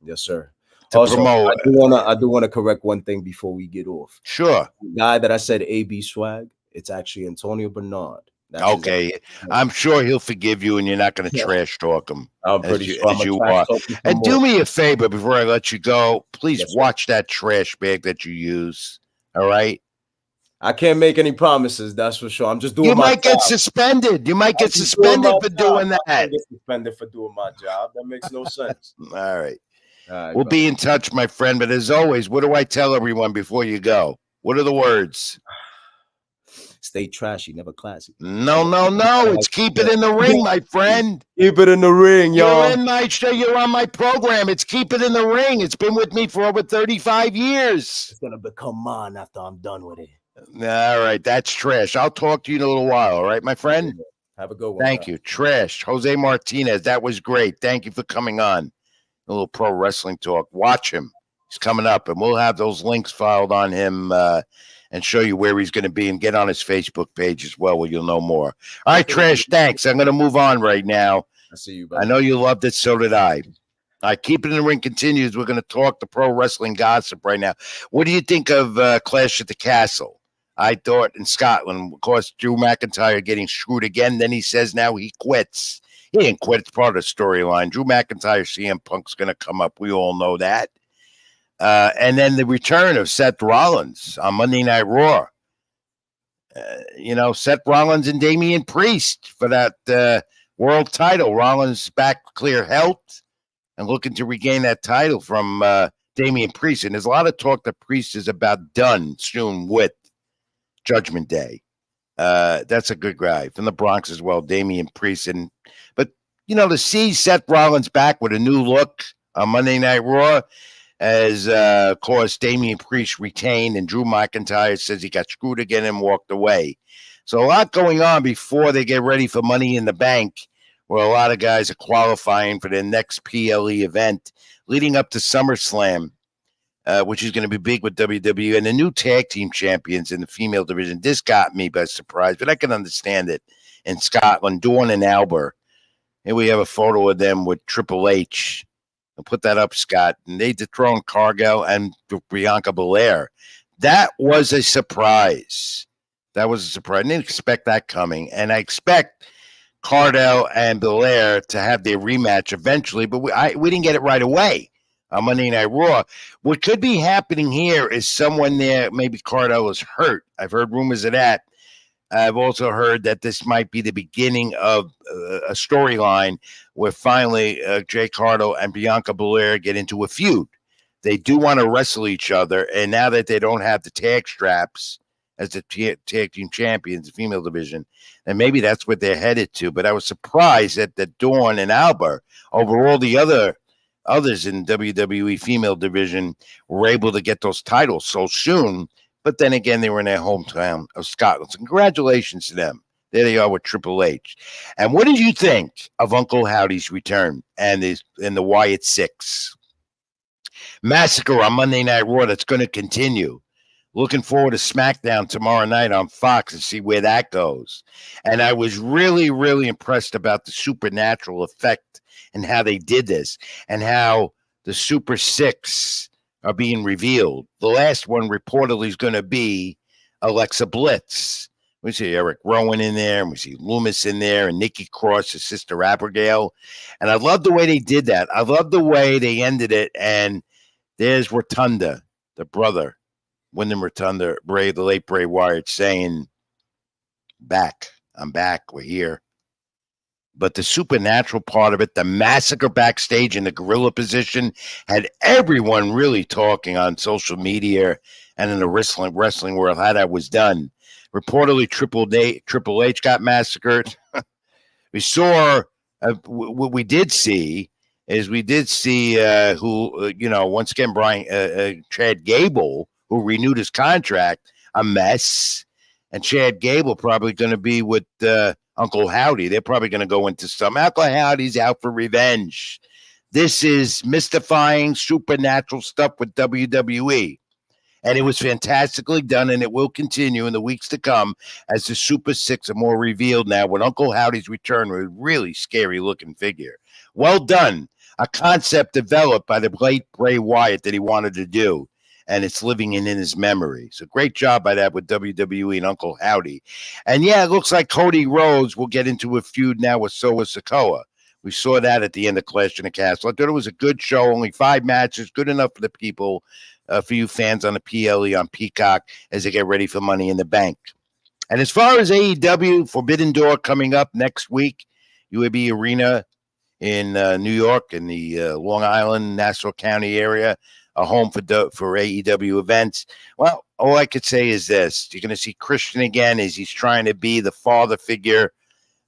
Yes, sir. Also, promote. I do want to correct one thing before we get off. Sure. The guy that I said AB Swag, it's actually Antonio Bernard. Okay, I'm sure he'll forgive you, and you're not going to trash talk him. I'm pretty sure as you are. And do me a favor before I let you go. Please watch that trash bag that you use. All right. I can't make any promises. That's for sure. I'm just doing. You might get suspended. You might get suspended for doing that. I get suspended for doing my job. That makes no sense. All right. We'll be in touch, my friend. But as always, what do I tell everyone before you go? What are the words? Stay trashy, never classy. No. It's keep it in the ring, my friend. Keep it in the ring, y'all. You're in my show. You're on my program. It's keep it in the ring. It's been with me for over 35 years. It's gonna become mine after I'm done with it. All right, that's Trash. I'll talk to you in a little while. All right, my friend. Have a good one. Thank you, Trash. Jose Martinez. That was great. Thank you for coming on. A little pro wrestling talk. Watch him. He's coming up, and we'll have those links filed on him and show you where he's going to be, and get on his Facebook page as well, where you'll know more. All right, Trash. Thanks. I'm going to move on right now. I see you, buddy. I know you loved it. So did I. All right, Keep It in the Ring continues. We're going to talk the pro wrestling gossip right now. What do you think of Clash at the Castle? I thought in Scotland, of course, Drew McIntyre getting screwed again. Then he says now he quits. He didn't quit. It's part of the storyline. Drew McIntyre, CM Punk's going to come up. We all know that. And then the return of Seth Rollins on Monday Night Raw. Seth Rollins and Damian Priest for that world title. Rollins back clear health and looking to regain that title from Damian Priest. And there's a lot of talk that Priest is about done soon with Judgment Day. That's a good guy from the Bronx as well, Damian Priest. But to see Seth Rollins back with a new look on Monday Night Raw, as of course Damian Priest retained, and Drew McIntyre says he got screwed again and walked away. So a lot going on before they get ready for Money in the Bank, where a lot of guys are qualifying for their next PLE event leading up to SummerSlam. Which is going to be big with WWE and the new tag team champions in the female division. This got me by surprise, but I can understand it. In Scotland, Dawn and Alba. Here we have a photo of them with Triple H. I'll put that up, Scott. And they dethroned Cargill and Bianca Belair. That was a surprise. I didn't expect that coming. And I expect Cardell and Belair to have their rematch eventually, but we didn't get it right away. On Monday Night Raw. What could be happening here is someone there, maybe Cardell is hurt. I've heard rumors of that. I've also heard that this might be the beginning of a storyline where finally Jay Cardell and Bianca Belair get into a feud. They do want to wrestle each other, and now that they don't have the tag straps as the tag team champions, the female division, and maybe that's what they're headed to. But I was surprised that Dawn and Alba, over all the others in WWE female division, were able to get those titles so soon. But then again, they were in their hometown of Scotland. So congratulations to them. There they are with Triple H. And what did you think of Uncle Howdy's return and the Wyatt Six? Massacre on Monday Night Raw that's going to continue. Looking forward to SmackDown tomorrow night on Fox and see where that goes. And I was really, really impressed about the supernatural effect and how they did this, and how the Super Six are being revealed. The last one reportedly is going to be Alexa Bliss. We see Eric Rowan in there, and we see Loomis in there, and Nikki Cross, his sister Abigail. And I love the way they did that. I love the way they ended it. And there's Rotunda, the brother, Wyndham Rotunda, the late Bray Wyatt, saying, I'm back, we're here. But the supernatural part of it, the massacre backstage in the gorilla position, had everyone really talking on social media and in the wrestling world how that was done. Reportedly, Triple H got massacred. We saw what we did see is once again, Chad Gable, who renewed his contract, a mess. And Chad Gable probably going to be with Uncle Howdy. They're probably going to go into some. Uncle Howdy's out for revenge. This is mystifying, supernatural stuff with WWE. And it was fantastically done, and it will continue in the weeks to come as the Super Six are more revealed now with Uncle Howdy's return with a really scary-looking figure. Well done. A concept developed by the late Bray Wyatt that he wanted to do, and it's living in his memory. So great job by that with WWE and Uncle Howdy. And yeah, it looks like Cody Rhodes will get into a feud now with Solo Sikoa. We saw that at the end of Clash in the Castle. I thought it was a good show, only 5 matches, good enough for the people, for you fans on the PLE on Peacock as they get ready for Money in the Bank. And as far as AEW, Forbidden Door coming up next week, UAB Arena in New York, in the Long Island, Nassau County area. a home for AEW events. Well, all I could say is this. You're going to see Christian again as he's trying to be the father figure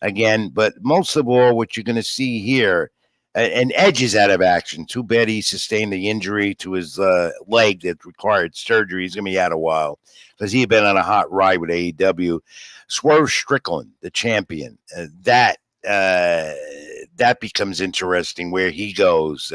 again. But most of all, what you're going to see here, and Edge is out of action. Too bad he sustained the injury to his leg that required surgery. He's going to be out a while because he had been on a hot ride with AEW. Swerve Strickland, the champion, that becomes interesting where he goes.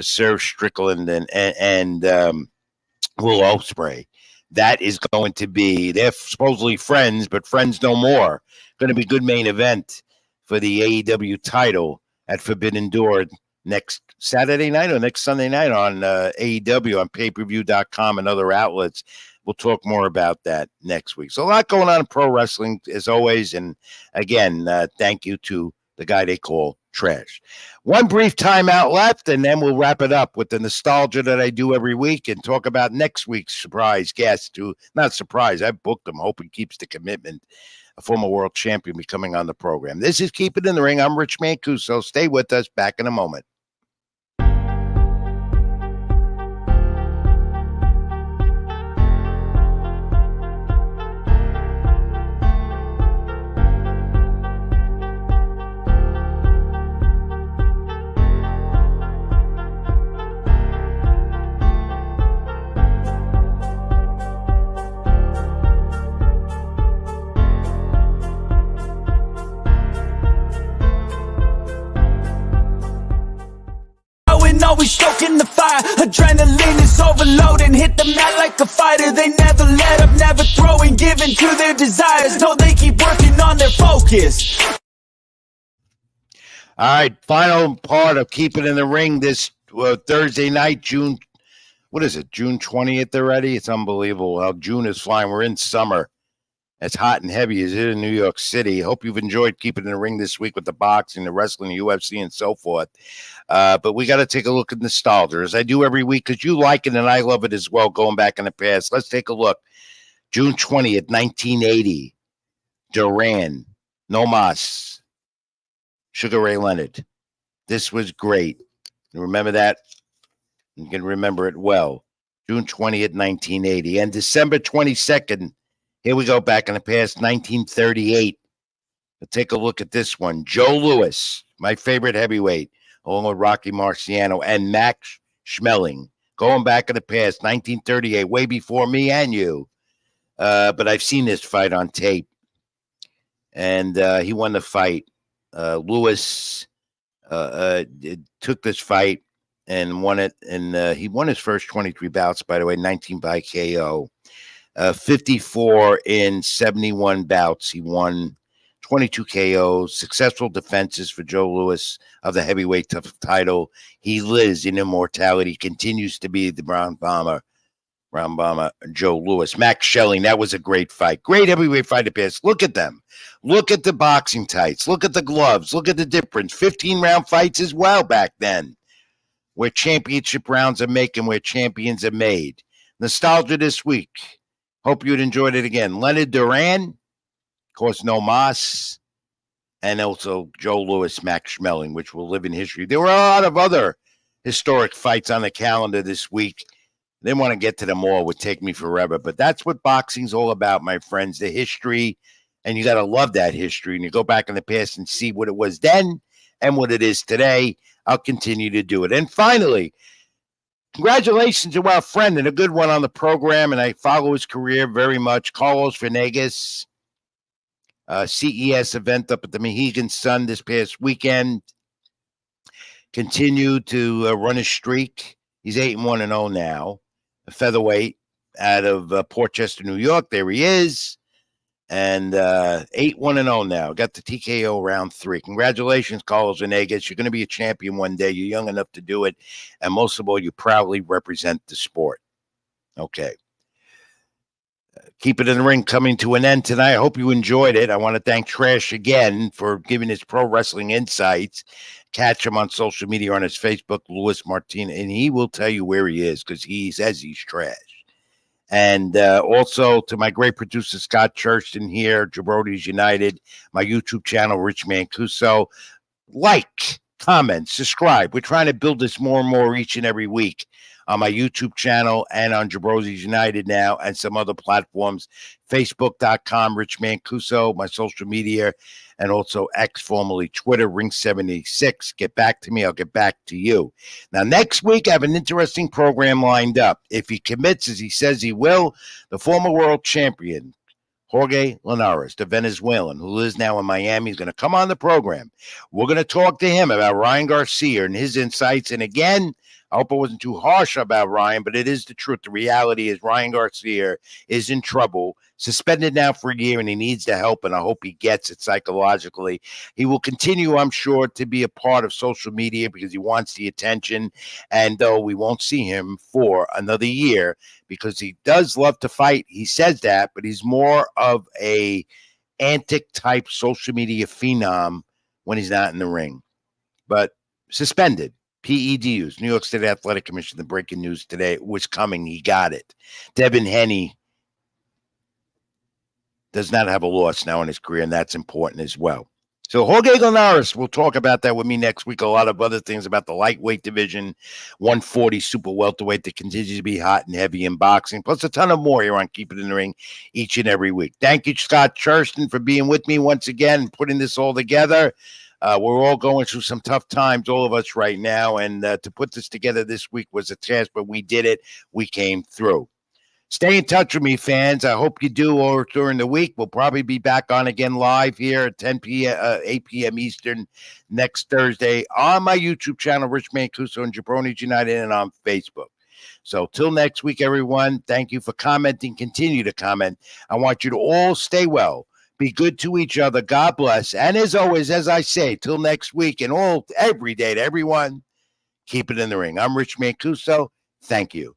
Swerve Strickland and Will Ospreay. That is going to be, they're supposedly friends, but friends no more. Going to be a good main event for the AEW title at Forbidden Door next Saturday night or next Sunday night on AEW on pay-per-view.com and other outlets. We'll talk more about that next week. So a lot going on in pro wrestling as always. And again, thank you to the guy they call Trash. One brief timeout left, and then we'll wrap it up with the nostalgia that I do every week and talk about next week's surprise guest who, not surprise, I've booked him, hoping keeps the commitment, a former world champion becoming on the program. This is Keep It in the Ring. I'm Rich Mancuso. Stay with us. Back in a moment. Always stoking the fire, adrenaline is overloading. Hit the mat like a fighter, they never let up, never throwing, giving to their desires. No, they keep working on their focus. All right, final part of Keep It in the Ring this Thursday night, June 20th already? It's unbelievable how June is flying. We're in summer. It's hot and heavy as it is in New York City. Hope you've enjoyed Keeping in the Ring this week with the boxing, the wrestling, the UFC, and so forth. But we got to take a look at nostalgia, as I do every week, because you like it and I love it as well, going back in the past. Let's take a look. June 20th, 1980. Duran, No Mas, Sugar Ray Leonard. This was great. You remember that? You can remember it well. June 20th, 1980. And December 22nd, here we go back in the past, 1938. Let's take a look at this one. Joe Louis, my favorite heavyweight, along with Rocky Marciano, and Max Schmeling, going back in the past, 1938, way before me and you. But I've seen this fight on tape. And he won the fight. Louis took this fight and won it. And he won his first 23 bouts, by the way, 19 by KO. 54 in 71 bouts. He won 22 KOs, successful defenses for Joe Louis of the heavyweight title. He lives in immortality, continues to be the Brown Bomber, Joe Louis. Max Schmeling, that was a great fight. Great heavyweight fight to pass. Look at them. Look at the boxing tights. Look at the gloves. Look at the difference. 15-round fights as well back then, where championship rounds are making, where champions are made. Nostalgia this week. Hope you'd enjoyed it again. Leonard Duran, of course, No Mas, and also Joe Louis, Max Schmeling, which will live in history. There were a lot of other historic fights on the calendar this week. I didn't want to get to them all. It would take me forever. But that's what boxing's all about, my friends, the history. And you got to love that history. And you go back in the past and see what it was then and what it is today. I'll continue to do it. And finally, congratulations to our friend and a good one on the program, and I follow his career very much, Carlos Venegas, CES event up at the Mohegan Sun this past weekend. Continued to run his streak. He's 8-1-0 now, a featherweight out of Port Chester, New York. There he is. And 8-1-0 now. Got the TKO round 3. Congratulations, Carlos Venegas. You're going to be a champion one day. You're young enough to do it. And most of all, you proudly represent the sport. Okay. Keep It in the Ring coming to an end tonight. I hope you enjoyed it. I want to thank Trash again for giving his pro wrestling insights. Catch him on social media on his Facebook, Luis Martinez, and he will tell you where he is because he says he's trash. And also to my great producer, Scott Churston here, Jabrody's United, my YouTube channel, Rich Mancuso. Like, comment, subscribe. We're trying to build this more and more each and every week on my YouTube channel and on Jabrosi's United now and some other platforms, Facebook.com, Rich Mancuso, my social media, and also X, formerly Twitter, Ring76. Get back to me. I'll get back to you. Now, next week, I have an interesting program lined up. If he commits, as he says he will, the former world champion, Jorge Linares, the Venezuelan, who lives now in Miami, is going to come on the program. We're going to talk to him about Ryan Garcia and his insights. And again, I hope I wasn't too harsh about Ryan, but it is the truth. The reality is Ryan Garcia is in trouble, suspended now for a year, and he needs the help, and I hope he gets it psychologically. He will continue, I'm sure, to be a part of social media because he wants the attention, and though we won't see him for another year because he does love to fight, he says that, but he's more of a antic-type social media phenom when he's not in the ring. But suspended. PEDUs, New York State Athletic Commission, the breaking news today was coming. He got it. Devin Haney does not have a loss now in his career, and that's important as well. So Jorge Linares, we'll talk about that with me next week. A lot of other things about the lightweight division, 140 super welterweight that continues to be hot and heavy in boxing, plus a ton of more here on Keep It in the Ring each and every week. Thank you, Scott Churston, for being with me once again, putting this all together. We're all going through some tough times, all of us right now, and to put this together this week was a task, but we did it. We came through. Stay in touch with me, fans. I hope you do or during the week. We'll probably be back on again live here at 10 p.m., 8 p.m. Eastern next Thursday on my YouTube channel, Rich Mancuso and Jabroni's United, and on Facebook. So till next week, everyone, thank you for commenting. Continue to comment. I want you to all stay well. Be good to each other. God bless. And as always, as I say, till next week and every day to everyone, keep it in the ring. I'm Rich Mancuso. Thank you.